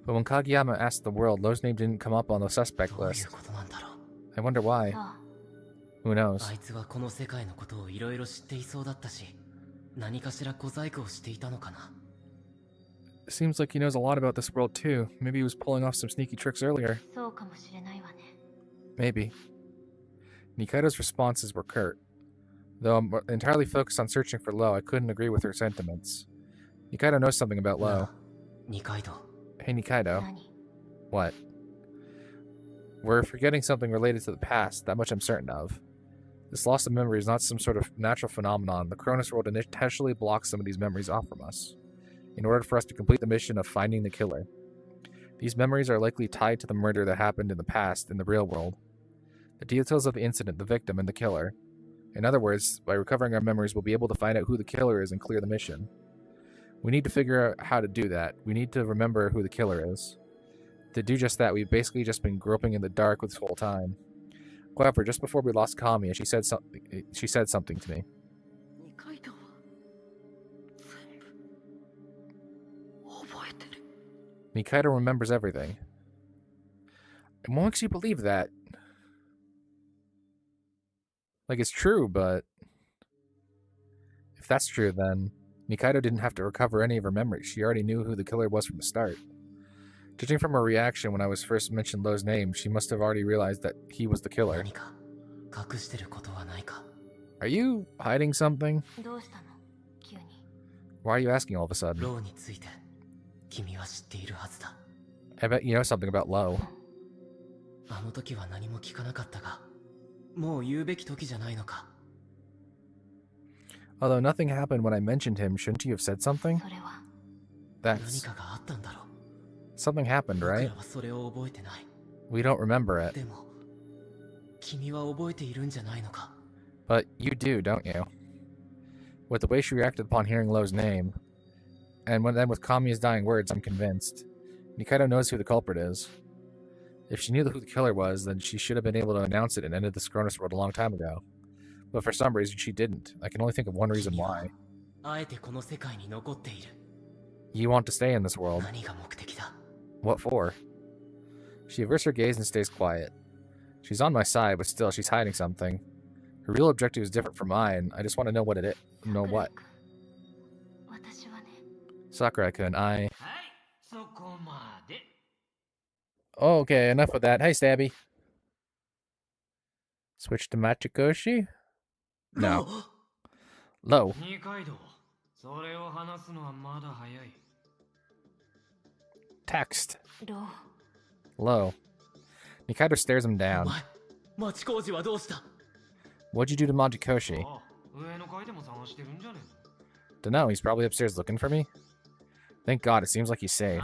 But when Kageyama asked the world, Lo's name didn't come up on the suspect どういう list. ことなんだろう。 I wonder why. あ Who knows? あいつはこの世界のことをいろいろ知っていそうだったし、何かしら小細工をしていたのかな。 Seems like he knows a lot about this world too. Maybe he was pulling off some sneaky tricks earlier. そうかもしれないわね。 Maybe. Nikaido's responses were curt. Though I'm entirely focused on searching for Lo, I couldn't agree with her sentiments. Nikaido knows something about な Lo. あ、二階堂。 Hey Nikaido. 何？ What? We're forgetting something related to the past, that much I'm certain of. This loss of memory is not some sort of natural phenomenon. The Chronos world intentionally blocks some of these memories off from us, in order for us to complete the mission of finding the killer. These memories are likely tied to the murder that happened in the past in the real world. The details of the incident, the victim, and the killer. In other words, by recovering our memories, we'll be able to find out who the killer is and clear the mission. We need to figure out how to do that. We need to remember who the killer is. To do just that, we've basically just been groping in the dark this whole time. However, just before we lost Kami, she said something to me. Mikaido remembers everything. And what makes you believe that? Like, it's true, but if that's true, then Mikaido didn't have to recover any of her memories. She already knew who the killer was from the start. Judging from her reaction when I was first mentioned Lo's name, she must have already realized that he was the killer. Are you hiding something? Why are you asking all of a sudden? I bet you know something about Lo. Although nothing happened when I mentioned him, shouldn't you have said something? That's... Something happened, right? We don't remember it. But you do, don't you? With the way she reacted upon hearing Lo's name, and then with Kami's dying words, I'm convinced. Mikaido knows who the culprit is. If she knew who the killer was, then she should have been able to announce it and ended the Chronos world a long time ago. But for some reason, she didn't. I can only think of one reason why. You want to stay in this world. What for? She averts her gaze and stays quiet. She's on my side, but still, she's hiding something. Her real objective is different from mine. I just want to know what it is. Know what? Sakurai-kun, Okay, enough of that. Hey, Stabby. Switch to Machikoshi? No. Lo. Text. Lo. Nikaido stares him down. What'd you do to Machikoshi? Dunno, he's probably upstairs looking for me. Thank God, it seems like he's safe.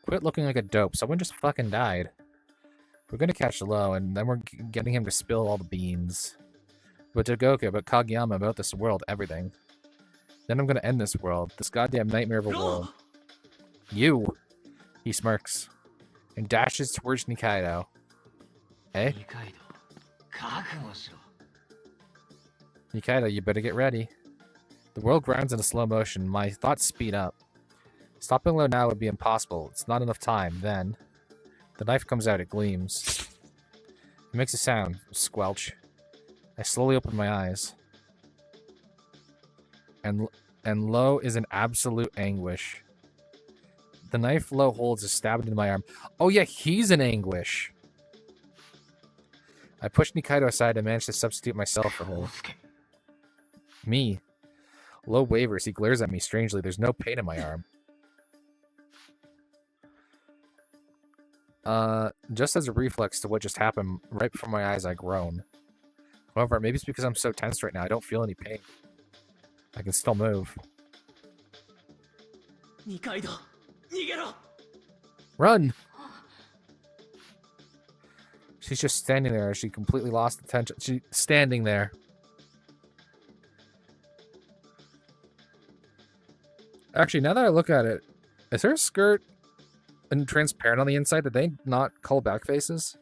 Quit looking like a dope. Someone just fucking died. We're gonna catch Lo, and then we're getting him to spill all the beans. But Togoka, about Kageyama, about this world, everything. Then I'm gonna end this world. This goddamn nightmare of a world. You! He smirks. And dashes towards Nikaido. Eh? Nikaido, you better get ready. The world grinds into slow motion. My thoughts speed up. Stopping Lo now would be impossible. It's not enough time. Then, the knife comes out. It gleams. It makes a sound. Squelch. I slowly open my eyes. And Lo is in absolute anguish. The knife Lo holds is stabbed into my arm. Oh yeah, he's in anguish. I push Nikaido aside and manage to substitute myself for her. Me. Lo wavers. He glares at me strangely. There's no pain in my arm. Just as a reflex to what just happened, right before my eyes, I groan. However, maybe it's because I'm so tense right now, I don't feel any pain. I can still move. Nikaido, nigero! Run! She's just standing there. She completely lost attention. She's standing there. Actually, now that I look at it, is her skirt and transparent on the inside? Did they not call back faces?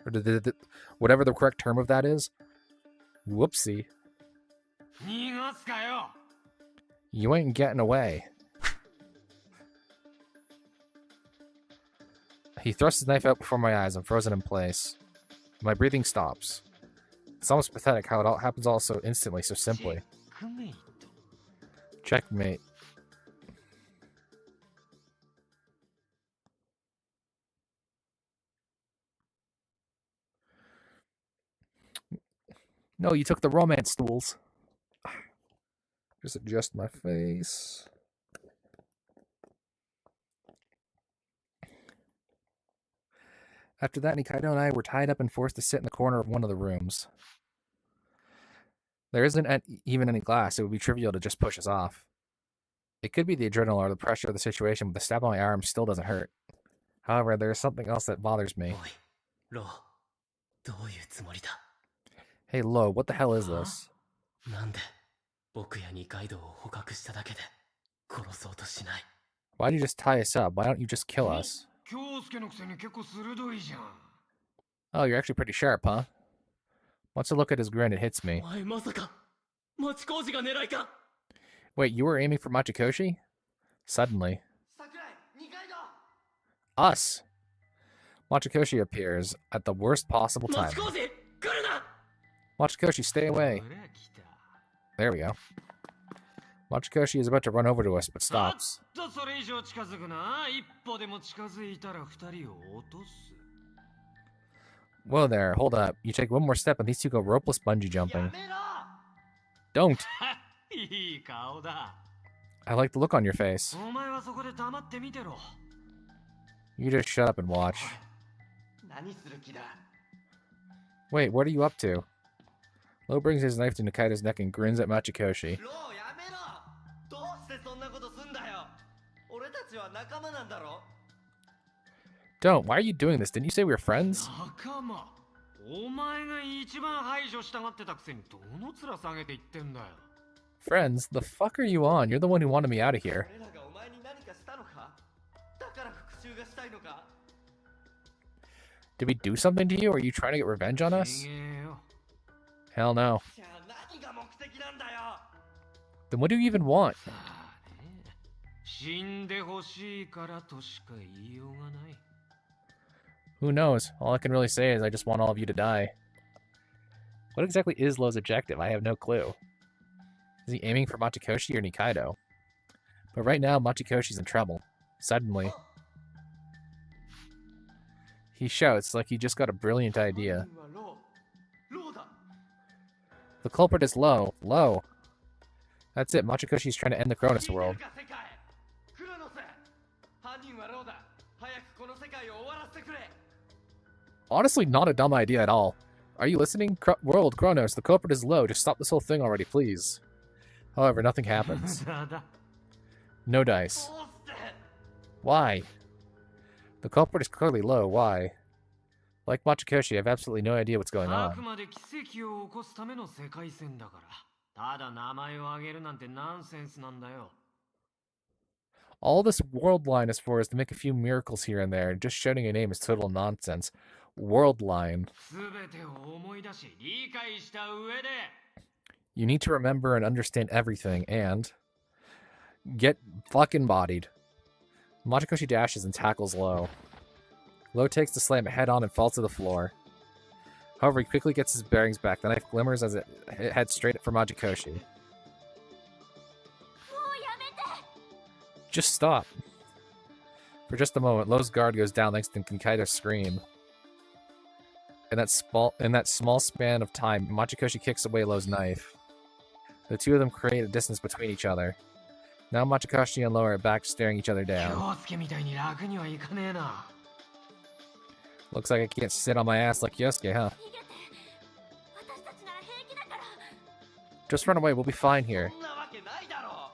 Or did they, whatever the correct term of that is? Whoopsie. You ain't getting away. He thrusts his knife out before my eyes. I'm frozen in place. My breathing stops. It's almost pathetic how it all happens all so instantly, so simply. Checkmate. No, you took the romance stools. Just adjust my face. After that, Nikaido and I were tied up and forced to sit in the corner of one of the rooms. There isn't even any glass. It would be trivial to just push us off. It could be the adrenaline or the pressure of the situation, but the stab on my arm still doesn't hurt. However, there is something else that bothers me. おい、ロー、どういうつもりだ Hey, Lo, what the hell is this? なんで僕や二階堂を捕獲しただけで殺そうとしない Why do you just tie us up? Why don't you just kill us? 京介のくせに結構鋭いじゃん。 Oh, you're actually pretty sharp, huh? Once I look at his grin, it hits me. お前まさか町工事が狙いか Wait, you were aiming for Machikoshi? Suddenly. 桜井、二階堂 Us! Machikoshi appears at the worst possible time. 町工事来るな Machikoshi, stay away. ほら来た。 There we go. Machikoshi is about to run over to us, but stops. ちょっとそれ以上近づくな。一歩でも近づいたら二人を落とす。 Whoa there, hold up. You take one more step and these two go ropeless bungee や jumping. めろ Don't! いい顔だ。 I like the look on your face. お前はそこで黙って見てろ。 You just shut up and watch. 何する気だ Wait, what are you up to? Lo brings his knife to Nikaido's neck and grins at Machikoshi. ローやめろどうしてそんなことすんだよ俺たちは仲間なんだろ Don't, why are you doing this? Didn't you say we were friends? 仲間お前が一番排除したがってたくせにどの面下げて言ってんだよ Friends? The fuck are you on? You're the one who wanted me out of here. 俺らがお前に何かしたのかだから復讐がしたいのか Did we do something to you? Or are you trying to get revenge on us? 違えよ Hell no. じゃあ何が目的なんだよ Then what do you even want? さあね死んでほしいからとしか言いようがない Who knows? All I can really say is I just want all of you to die. What exactly is Lo's objective? I have no clue. Is he aiming for Machikoshi or Nikaido? But right now, Machikoshi's in trouble. Suddenly. He shouts like he just got a brilliant idea. 犯人はローだ The culprit is Lo. Lo. That's it. Machikoshi's trying to end the Chronos world. 世界クロノス犯人はローだ早くこの世界を終わらせてくれ Honestly, not a dumb idea at all. Are you listening? World, Chronos, the culprit is Lo. Just stop this whole thing already, please. However, nothing happens. だだ No dice. どうして Why? The culprit is clearly Lo. Why? Like Machikoshi, I have absolutely no idea what's going あく on. まで奇跡を起こすための世界線だからただ名前を挙げるなんてナンセンスなんだよ All this world line is for is to make a few miracles here and there. Just shouting a name is total nonsense. World line. 全てを思い出し理解した上で You need to remember and understand everything and get fucking bodied. Machikoshi dashes and tackles Lo. Lo takes the slam head on and falls to the floor. However, he quickly gets his bearings back. The knife glimmers as it heads straight for Machikoshi. Just stop. For just a moment, Lo's guard goes down thanks to Nikaido's scream. In that small span of time, Machikoshi kicks away Lo's knife. The two of them create a distance between each other. Now Machikoshi and Lo are back staring each other down. 京介みたいに楽にはいかねえな Looks like I can't sit on my ass like Yosuke, huh? 逃げて私たちなら平気だから Just run away, we'll be fine here. そんなわけないだろ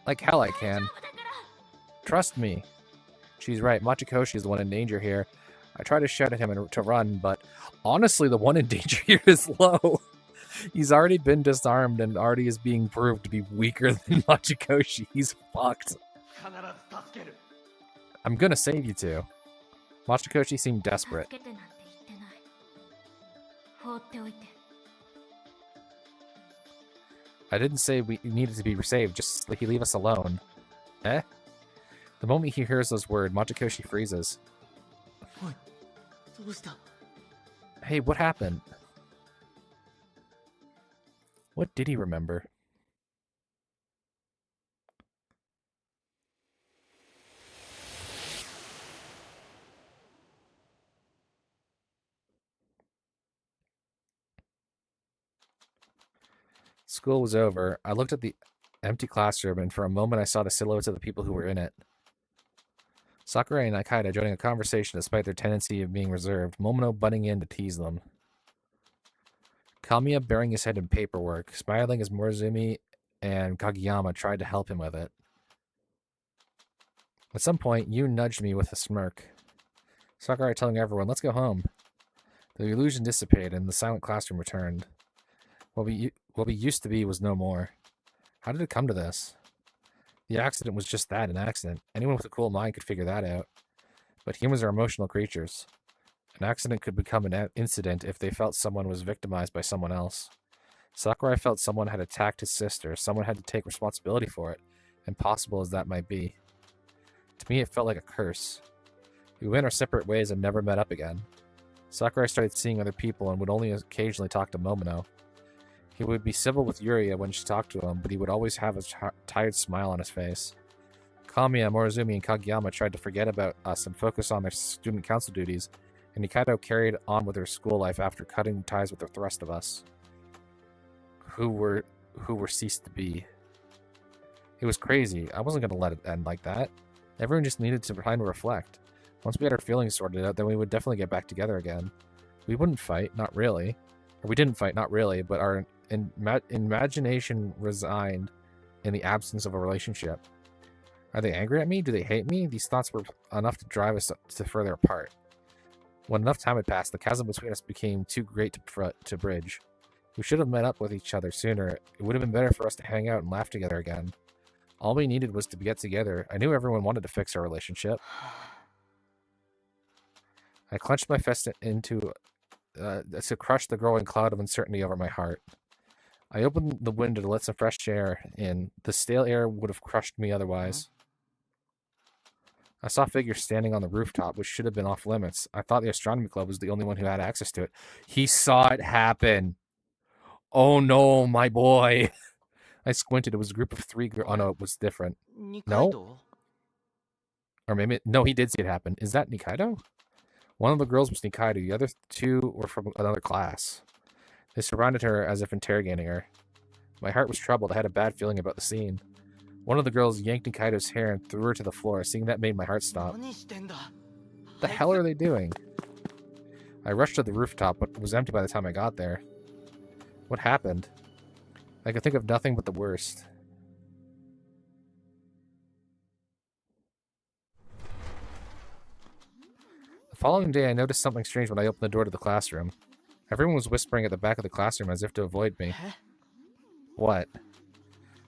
Like hell I 大 can. 丈夫だから Trust me. She's right, Machikoshi is the one in danger here. I try to shout at him to run, but honestly the one in danger here is Lo. He's already been disarmed and already is being proved to be weaker than Machikoshi. He's fucked. 必ず助ける I'm gonna save you two. Machikoshi seemed desperate. 助けてなんて言ってない放っておいて I didn't say we needed to be saved, just like he leave us alone. Eh? The moment he hears those words, Machikoshi freezes. おいどうした Hey, what happened? What did he remember? School was over. I looked at the empty classroom, and for a moment I saw the silhouettes of the people who were in it. Sakurai and Nikaido joining a conversation despite their tendency of being reserved, Momono butting in to tease them. Kamiya burying his head in paperwork, smiling as Morozumi and Kageyama tried to help him with it. At some point, Yu nudged me with a smirk. Sakurai telling everyone, let's go home. The illusion dissipated and the silent classroom returned. What we used to be was no more. How did it come to this? The accident was just that, an accident. Anyone with a cool mind could figure that out. But humans are emotional creatures. An accident could become an incident if they felt someone was victimized by someone else. Sakurai felt someone had attacked his sister, someone had to take responsibility for it, impossible as that might be. To me, it felt like a curse. We went our separate ways and never met up again. Sakurai started seeing other people and would only occasionally talk to Momono. He would be civil with Yuria when she talked to him, but he would always have a tired smile on his face. Kamiya, Morozumi, and Kageyama tried to forget about us and focus on their student council duties, and Nikaido carried on with her school life after cutting ties with the rest of us, who were ceased to be. It was crazy. I wasn't going to let it end like that. Everyone just needed to time to reflect. Once we had our feelings sorted out, then we would definitely get back together again. We wouldn't fight, not really. Or we didn't fight, not really, but our imagination resigned in the absence of a relationship. Are they angry at me? Do they hate me? These thoughts were enough to drive us to further apart. When enough time had passed, the chasm between us became too great to bridge. We should have met up with each other sooner. It would have been better for us to hang out and laugh together again. All we needed was to get together. I knew everyone wanted to fix our relationship. I clenched my fist to crush the growing cloud of uncertainty over my heart. I opened the window to let some fresh air in. The stale air would have crushed me otherwise. I saw figures standing on the rooftop, which should have been off limits. I thought the astronomy club was the only one who had access to it. He saw it happen. Oh no, my boy. I squinted. It was a group of 3 girls. Oh no, it was different. No? Or maybe... No, he did see it happen. Is that Nikaido? One of the girls was Nikaido. The other 2 were from another class. They surrounded her as if interrogating her. My heart was troubled. I had a bad feeling about the scene. One of the girls yanked Nikaido's hair and threw her to the floor. Seeing that made my heart stop. What the hell are they doing? I rushed to the rooftop, but it was empty by the time I got there. What happened? I could think of nothing but the worst. The following day, I noticed something strange when I opened the door to the classroom. Everyone was whispering at the back of the classroom as if to avoid me. What?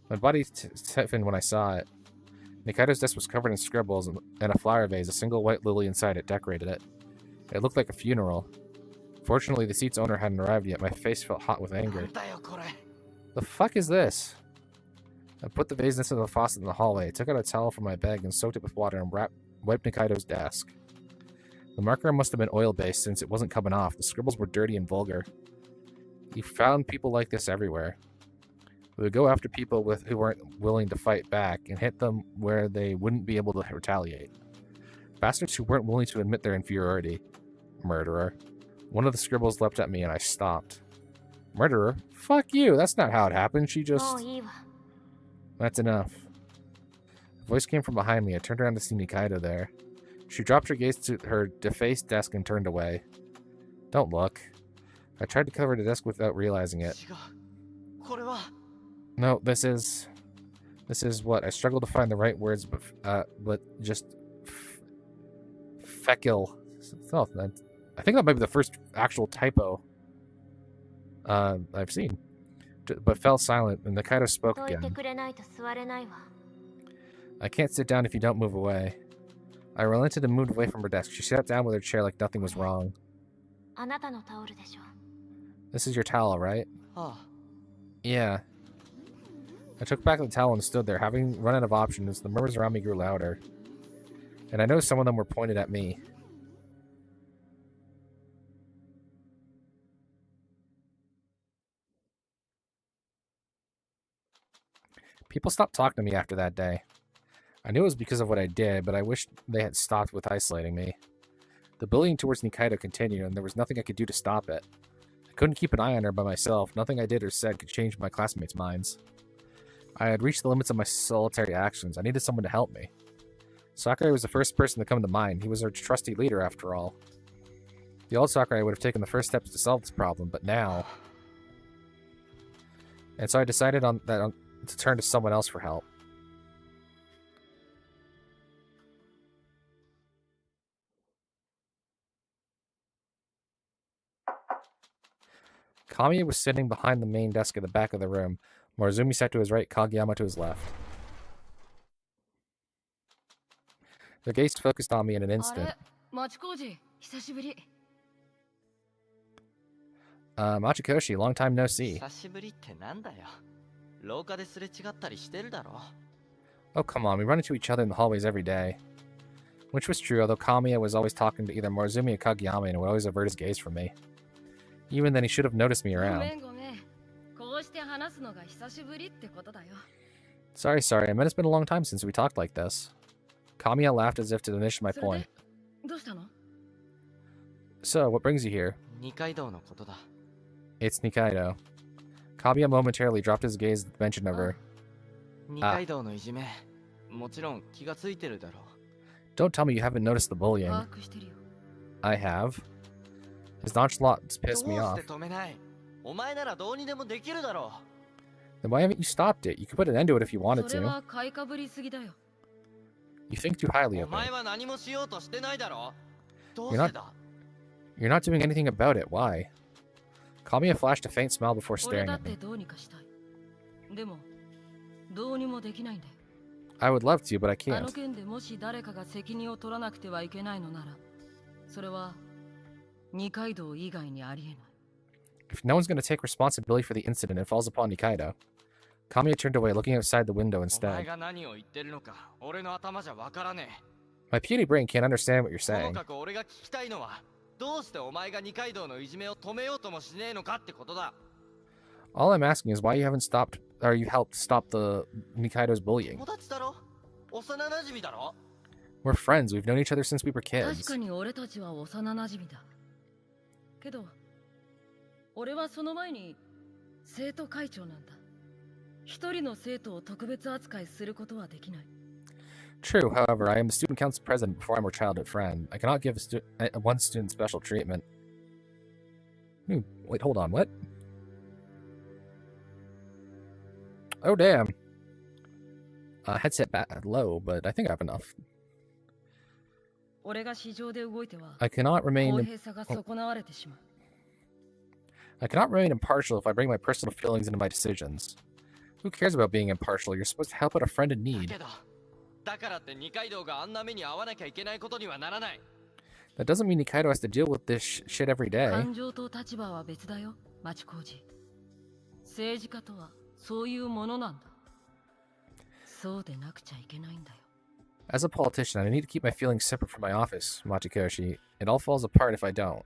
My body stiffened when I saw it. Nikaido's desk was covered in scribbles and a flower vase. A single white lily inside it decorated it. It looked like a funeral. Fortunately, the seat's owner hadn't arrived yet. My face felt hot with anger. The fuck is this? I put the vase into the faucet in the hallway, took out a towel from my bag and soaked it with water and wiped Nikaido's desk. The marker must have been oil-based since it wasn't coming off. The scribbles were dirty and vulgar. You found people like this everywhere. We would go after people who weren't willing to fight back and hit them where they wouldn't be able to retaliate. Bastards who weren't willing to admit their inferiority. Murderer. One of the scribbles leapt at me and I stopped. Murderer? Fuck you! That's not how it happened. She just... That's enough. A voice came from behind me. I turned around to see Nikaido there. She dropped her gaze to her defaced desk and turned away. Don't look. I tried to cover the desk without realizing it. No, this is what? I struggled to find the right words, but just... Feckle. Oh, I think that might be the first actual typo I've seen. But fell silent, and Nikaido spoke again. I can't sit down if you don't move away. I relented and moved away from her desk. She sat down with her chair like nothing was wrong. This is your towel, right? Yeah. I took back the towel and stood there, having run out of options. The murmurs around me grew louder. And I noticed some of them were pointed at me. People stopped talking to me after that day. I knew it was because of what I did, but I wished they had stopped with isolating me. The bullying towards Nikaido continued, and there was nothing I could do to stop it. I couldn't keep an eye on her by myself. Nothing I did or said could change my classmates' minds. I had reached the limits of my solitary actions. I needed someone to help me. Sakurai was the first person to come to mind. He was our trusty leader, after all. The old Sakurai would have taken the first steps to solve this problem, but now... And so I decided to turn to someone else for help. Kamiya was sitting behind the main desk at the back of the room. Morozumi sat to his right, Kageyama to his left. Their gaze focused on me in an instant. Machikoshi, long time no see. Oh, come on, we run into each other in the hallways every day. Which was true, although Kamiya was always talking to either Morozumi or Kageyama and would always avert his gaze from me. Even then, he should have noticed me around. Sorry, I meant it's been a long time since we talked like this. Kamiya laughed as if to diminish my point. So, what brings you here? It's Nikaido. Kamiya momentarily dropped his gaze at the mention of her. Don't tell me you haven't noticed the bullying. I have. His nonchalance pissed me off. Then why haven't you stopped it? You could put an end to it if you wanted to. You think too highly of me. You're not doing anything about it. Why? Kamiya flashed a faint smile before staring at me. I would love to, but I can't. If no one's going to take responsibility for the incident, it falls upon Nikaido. Kamiya turned away, looking outside the window instead. My puny brain can't understand what you're saying. All I'm asking is why you haven't stopped, or you helped stop the Nikaido's bullying. We're friends. We've known each other since we were kids. True, however, I am the student council president before I'm her childhood friend. I cannot give one student special treatment. Wait, hold on, what? Oh, damn. Headset low, but I think I have enough. I cannot remain impartial if I bring my personal feelings into my decisions. Who cares about being impartial? You're supposed to help out a friend in need. That doesn't mean Nikaido has to deal with this shit every day. As a politician, I need to keep my feelings separate from my office, Machikoshi. It all falls apart if I don't.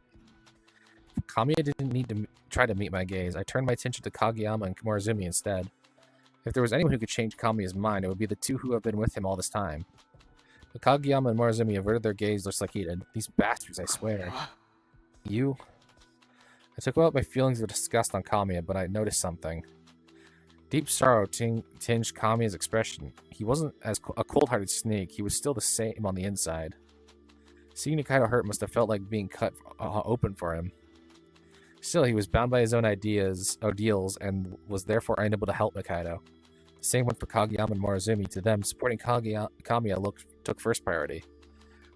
Kamiya didn't need to try to meet my gaze. I turned my attention to Kageyama and Morozumi instead. If there was anyone who could change Kamiya's mind, it would be the two who have been with him all this time. But Kageyama and Morozumi averted their gaze just like he did. These bastards, I swear. You? I took out my feelings of disgust on Kamiya, but I noticed something. Deep sorrow tinged Kamiya's expression. He wasn't as a cold-hearted snake. He was still the same on the inside. Seeing Nikaido hurt must have felt like being cut open for him. Still, he was bound by his own ideals, and was therefore unable to help Nikaido. The same went for Kageyama and Morozumi. To them, supporting Kamiya took first priority.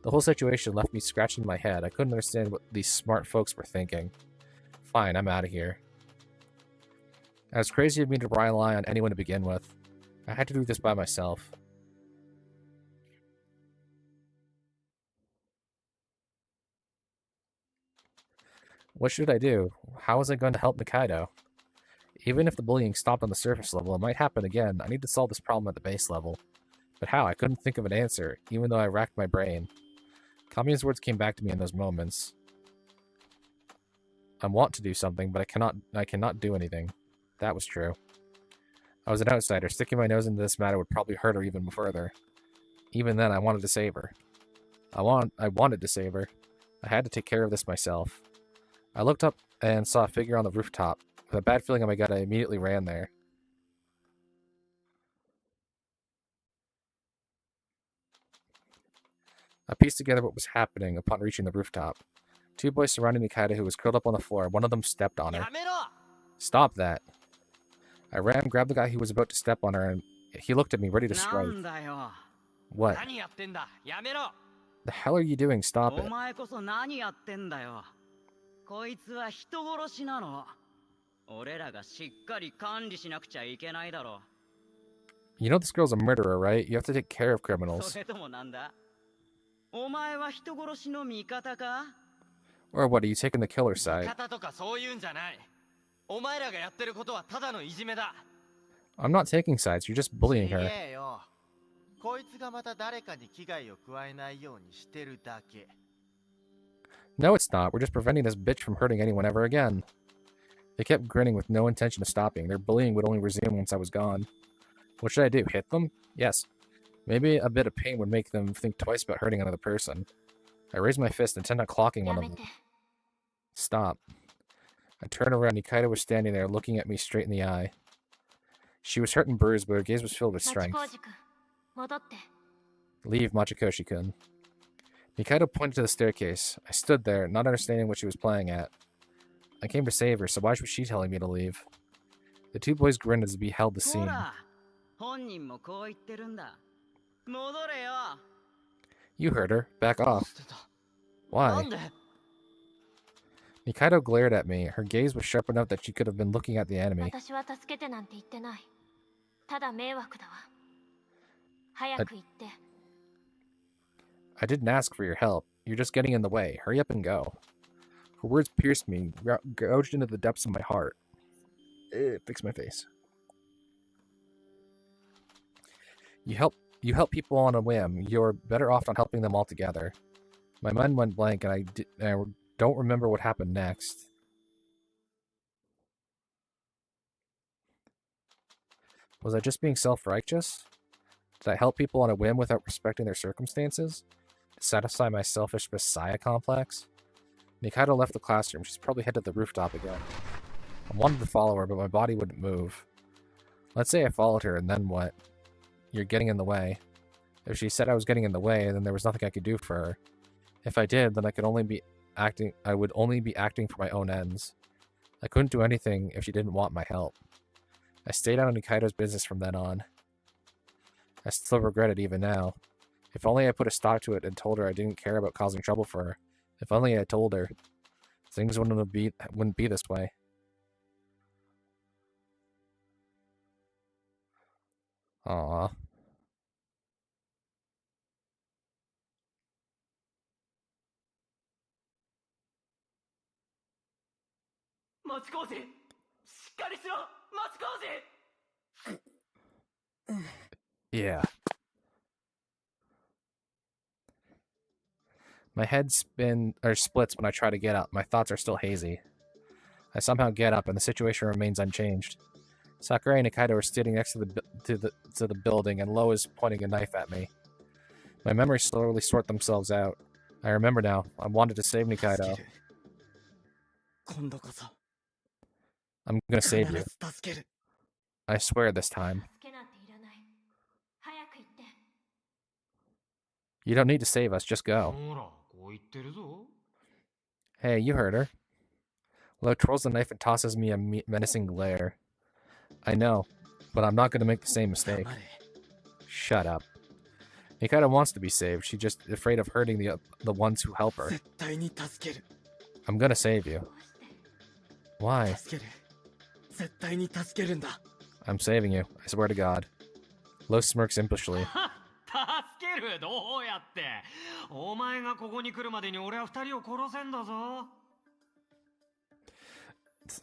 The whole situation left me scratching my head. I couldn't understand what these smart folks were thinking. Fine, I'm out of here. It was crazy of me to rely on anyone to begin with. I had to do this by myself. What should I do? How was I going to help Nikaido? Even if the bullying stopped on the surface level, it might happen again. I need to solve this problem at the base level. But how? I couldn't think of an answer, even though I racked my brain. Kamiya's words came back to me in those moments. I want to do something, but I cannot do anything. That was true. I was an outsider. Sticking my nose into this matter would probably hurt her even further. Even then, I wanted to save her. I wanted to save her. I had to take care of this myself. I looked up and saw a figure on the rooftop. With a bad feeling in my gut, I immediately ran there. I pieced together what was happening upon reaching the rooftop. Two boys surrounding Nikaido, who was curled up on the floor. One of them stepped on her. Stop that. I ran, grabbed the guy who was about to step on her, and he looked at me, ready to strike. What? The hell are you doing? Stop it. You know this girl's a murderer, right? You have to take care of criminals. Or what, are you taking the killer's side? I'm not taking sides, you're just bullying her. No, it's not. We're just preventing this bitch from hurting anyone ever again. They kept grinning with no intention of stopping. Their bullying would only resume once I was gone. What should I do? Hit them? Yes. Maybe a bit of pain would make them think twice about hurting another person. I raised my fist, intent on clocking one of them. Stop. I turned around. Nikaido was standing there, looking at me straight in the eye. She was hurt and bruised, but her gaze was filled with strength. Leave, Machikoshi-kun. Nikaido pointed to the staircase. I stood there, not understanding what she was playing at. I came to save her, so why was she telling me to leave? The two boys grinned as they beheld the scene. You heard her. Back off. Why? Nikaido glared at me. Her gaze was sharp enough that she could have been looking at the enemy. I didn't ask for your help. You're just getting in the way. Hurry up and go. Her words pierced me, gouged into the depths of my heart. Fix my face. You help people on a whim. You're better off not helping them altogether. My mind went blank, and I don't remember what happened next. Was I just being self-righteous? Did I help people on a whim without respecting their circumstances? To satisfy my selfish messiah complex? Nikaido left the classroom. She's probably headed to the rooftop again. I wanted to follow her, but my body wouldn't move. Let's say I followed her, and then what? You're getting in the way. If she said I was getting in the way, then there was nothing I could do for her. If I did, then I would only be acting for my own ends. I couldn't do anything if she didn't want my help. I stayed out of Nikaido's business from then on. I still regret it even now. If only I put a stop to it and told her I didn't care about causing trouble for her. If only I told her. Things wouldn't be this way. Aww. Yeah. My head splits when I try to get up. My thoughts are still hazy. I somehow get up, and the situation remains unchanged. Sakurai and Nikaido are sitting next to the building, and Lo is pointing a knife at me. My memories slowly sort themselves out. I remember now. I wanted to save Nikaido. I'm gonna save you. I swear this time. You don't need to save us, just go. Hey, you heard her. Lo twirls the knife and tosses me a menacing glare. I know, but I'm not going to make the same mistake. Shut up. Nikaido wants to be saved. She's just afraid of hurting the ones who help her. I'm going to save you. Why? I'm saving you. I swear to God. Lo smirks impishly.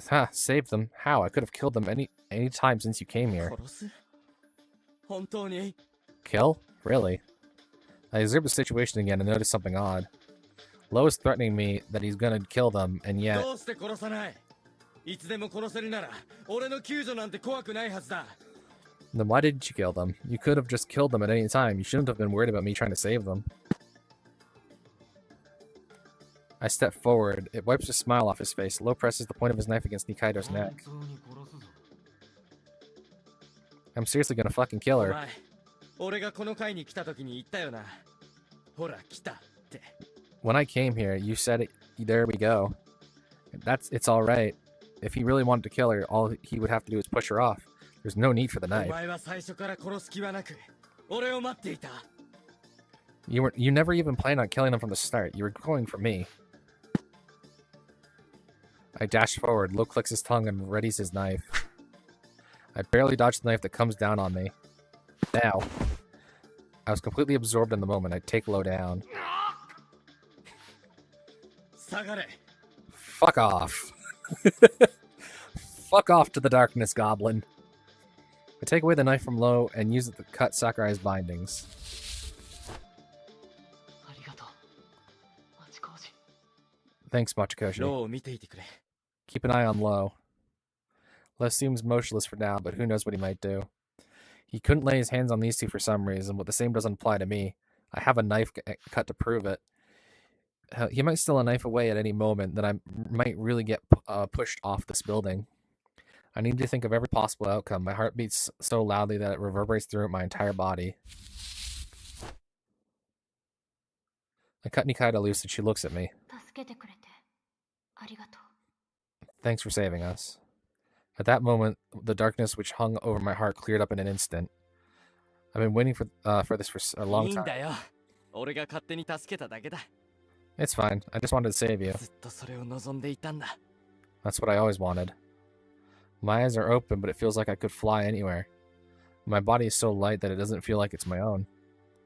Ha, saved them. How? I could have killed them any time since you came here. Kill? Really? I observed the situation again and noticed something odd. Lo is threatening me that he's gonna kill them, and yet... Then why didn't you kill them? You could have just killed them at any time. You shouldn't have been worried about me trying to save them. I step forward. It wipes a smile off his face. Lo presses the point of his knife against Nikaido's neck. I'm seriously gonna fucking kill her. ほら来たって。 When I came here, you said it. There we go. It's all right. If he really wanted to kill her, all he would have to do is push her off. There's no need for the お knife. 前は最初から殺す気はなく俺を待っていた。 You never even planned on killing him from the start. You were going for me. I dash forward. Lo clicks his tongue and readies his knife. I barely dodge the knife that comes down on me. Now. I was completely absorbed in the moment. I take Lo down. 下がれ。 Fuck off. Fuck off to the darkness, goblin. I take away the knife from Lo and use it to cut Sakurai's bindings. ありがとう、町工事。 Thanks, Machikoshi. ローを見ていてくれ。 Keep an eye on Lo. Lo seems motionless for now, but who knows what he might do. He couldn't lay his hands on these two for some reason, but the same doesn't apply to me. I have a knife cut to prove it. He might steal a knife away at any moment, then I might really get pushed off this building. I need to think of every possible outcome. My heart beats so loudly that it reverberates throughout my entire body. I cut Nikaido loose and she looks at me. 助けてくれてありがとう。 Thanks for saving us. At that moment, the darkness which hung over my heart cleared up in an instant. I've been waiting for this for a い long いん time. だよ。俺が勝手に助けただけだ。 It's fine. I just wanted to save you. ずっとそれを望んでいたんだ。 That's what I always wanted. My eyes are open, but it feels like I could fly anywhere. My body is so light that it doesn't feel like it's my own.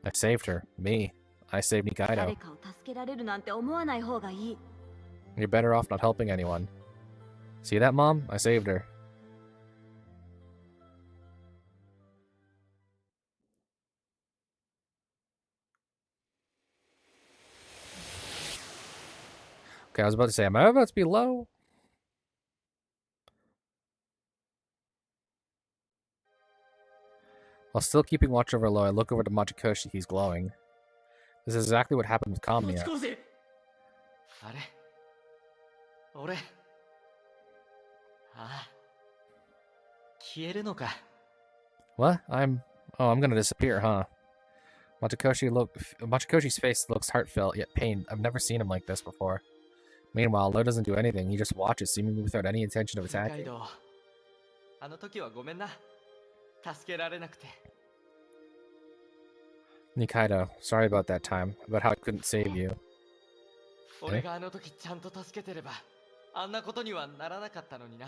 I saved her. Me. I saved Nikaido. 誰かを助けられるなんて思わない方がいい。 You're better off not helping anyone. See that, Mom? I saved her. Okay, I was about to say, am I about to be low? While still keeping watch over Lo, I look over to Machikoshi. He's glowing. This is exactly what happened with 町 Kamiya. 工事。 あれ、俺、ああ、消えるのか。 What? I'm gonna disappear, huh? Machikoshi's face looks heartfelt yet pained. I've never seen him like this before. Meanwhile, Lo doesn't do anything. He just watches, seemingly without any intention of 二階 attacking. 堂、あの時はごめんな。助けられなくて。 Nikaido, sorry about that time. About how I couldn't save you. 俺があの時ちゃんと助けてれば、あんなことにはならなかったのにな。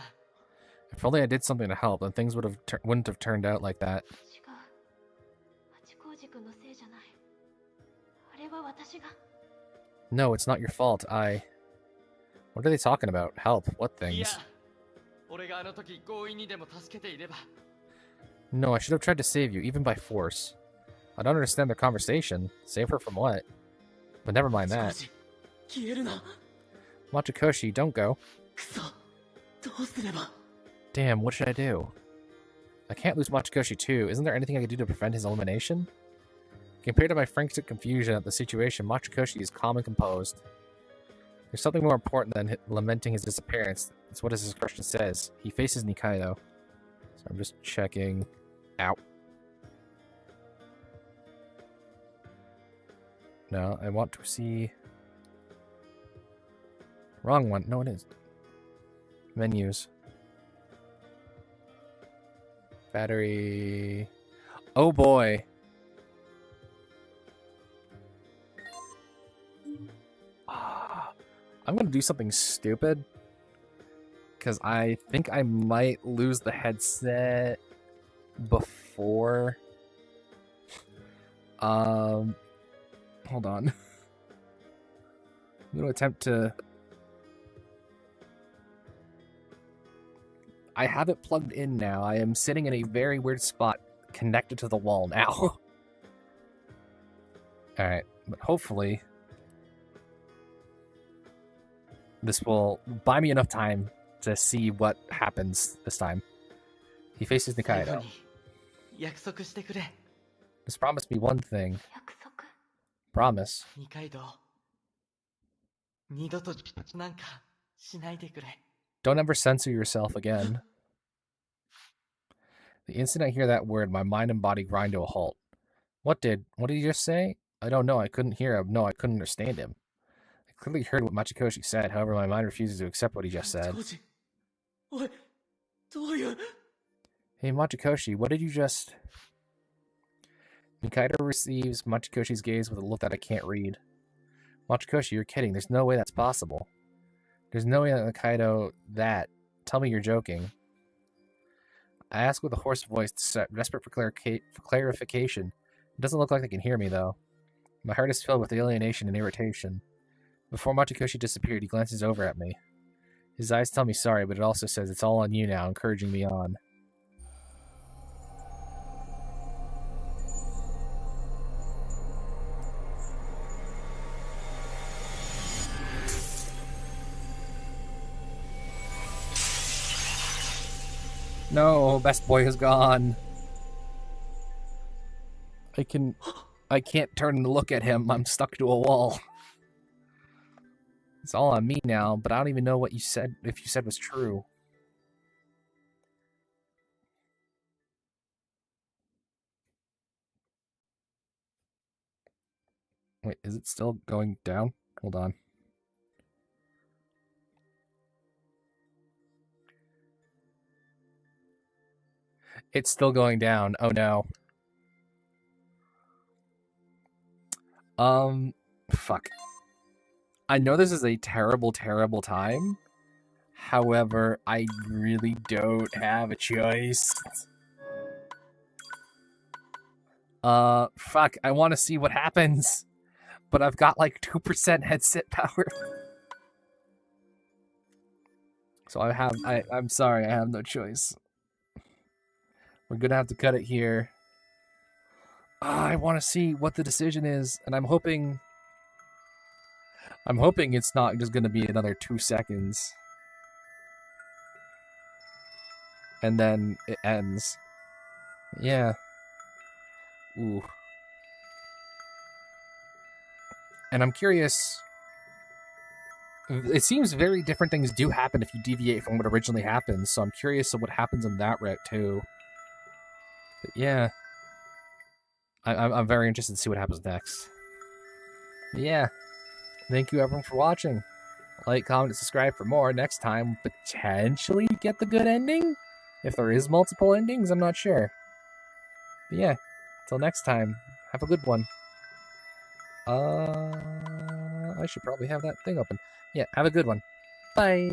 If only I did something to help, then things wouldn't have turned out like that. 違う。町工事君のせいじゃない。あれは私が。 No, it's not your fault. What are they talking about? Help? What いや things?、俺があの時強引にでも助けていれば。 No, I should have tried to save you, even by force. I don't understand their conversation. Save her from what? But never mind 町工 that. 事。消えるな。 Machikoshi, don't go. くそ。どうすれば。 Damn, what should I do? I can't lose Machikoshi too. Isn't there anything I could do to prevent his elimination? Compared to my frantic confusion at the situation, Machikoshi is calm and composed. There's something more important than lamenting his disappearance. It's what his expression says. He faces Nikaido. So I'm just checking. Ow. No, I want to see... Wrong one. No, it is. Menus. Battery... Oh boy. I'm gonna do something stupid. Because I think I might lose the headset before... Hold on. I'm gonna attempt to... I have it plugged in now. I am sitting in a very weird spot connected to the wall now. Alright, but hopefully this will buy me enough time to see what happens this time. He faces 最後 Nikaido. に約束してくれ。 Just promise me one thing. 約束。 Promise. 二階堂、二度となんかしないでくれ。 Don't ever censor yourself again. The instant I hear that word, my mind and body grind to a halt. What did you just say? I don't know. I couldn't hear him. No, I couldn't understand him. I clearly heard what Machikoshi said. However, my mind refuses to accept what he just said. おい、どういう。 Hey, Machikoshi, what did you just... Mikado receives Machikoshi's gaze with a look that I can't read. Machikoshi, you're kidding. There's no way that's possible. There's no way that Mikado... That. Tell me you're joking. I ask with a hoarse voice, desperate for clarification. It doesn't look like they can hear me, though. My heart is filled with alienation and irritation. Before Machikoshi disappeared, he glances over at me. His eyes tell me sorry, but it also says it's all on you now, encouraging me on. No, best boy is gone. I can't turn and look at him. I'm stuck to a wall. It's all on me now, but I don't even know what you said, if you said was true. Wait, is it still going down? Hold on. It's still going down. Oh no. Fuck. I know this is a terrible, terrible time. However, I really don't have a choice. Fuck. I want to see what happens. But I've got like 2% headset power. So I'm sorry, I have no choice. We're gonna have to cut it here. I want to see what the decision is, and I'm hoping it's not just gonna be another 2 seconds. And then it ends. Yeah. Ooh. And I'm curious. It seems very different things do happen if you deviate from what originally happens, so I'm curious of what happens in that route too. But yeah. I'm very interested to see what happens next. But yeah. Thank you everyone for watching. Like, comment, and subscribe for more. Next time, potentially get the good ending? If there is multiple endings, I'm not sure. But yeah, until next time, have a good one. I should probably have that thing open. Yeah, have a good one. Bye!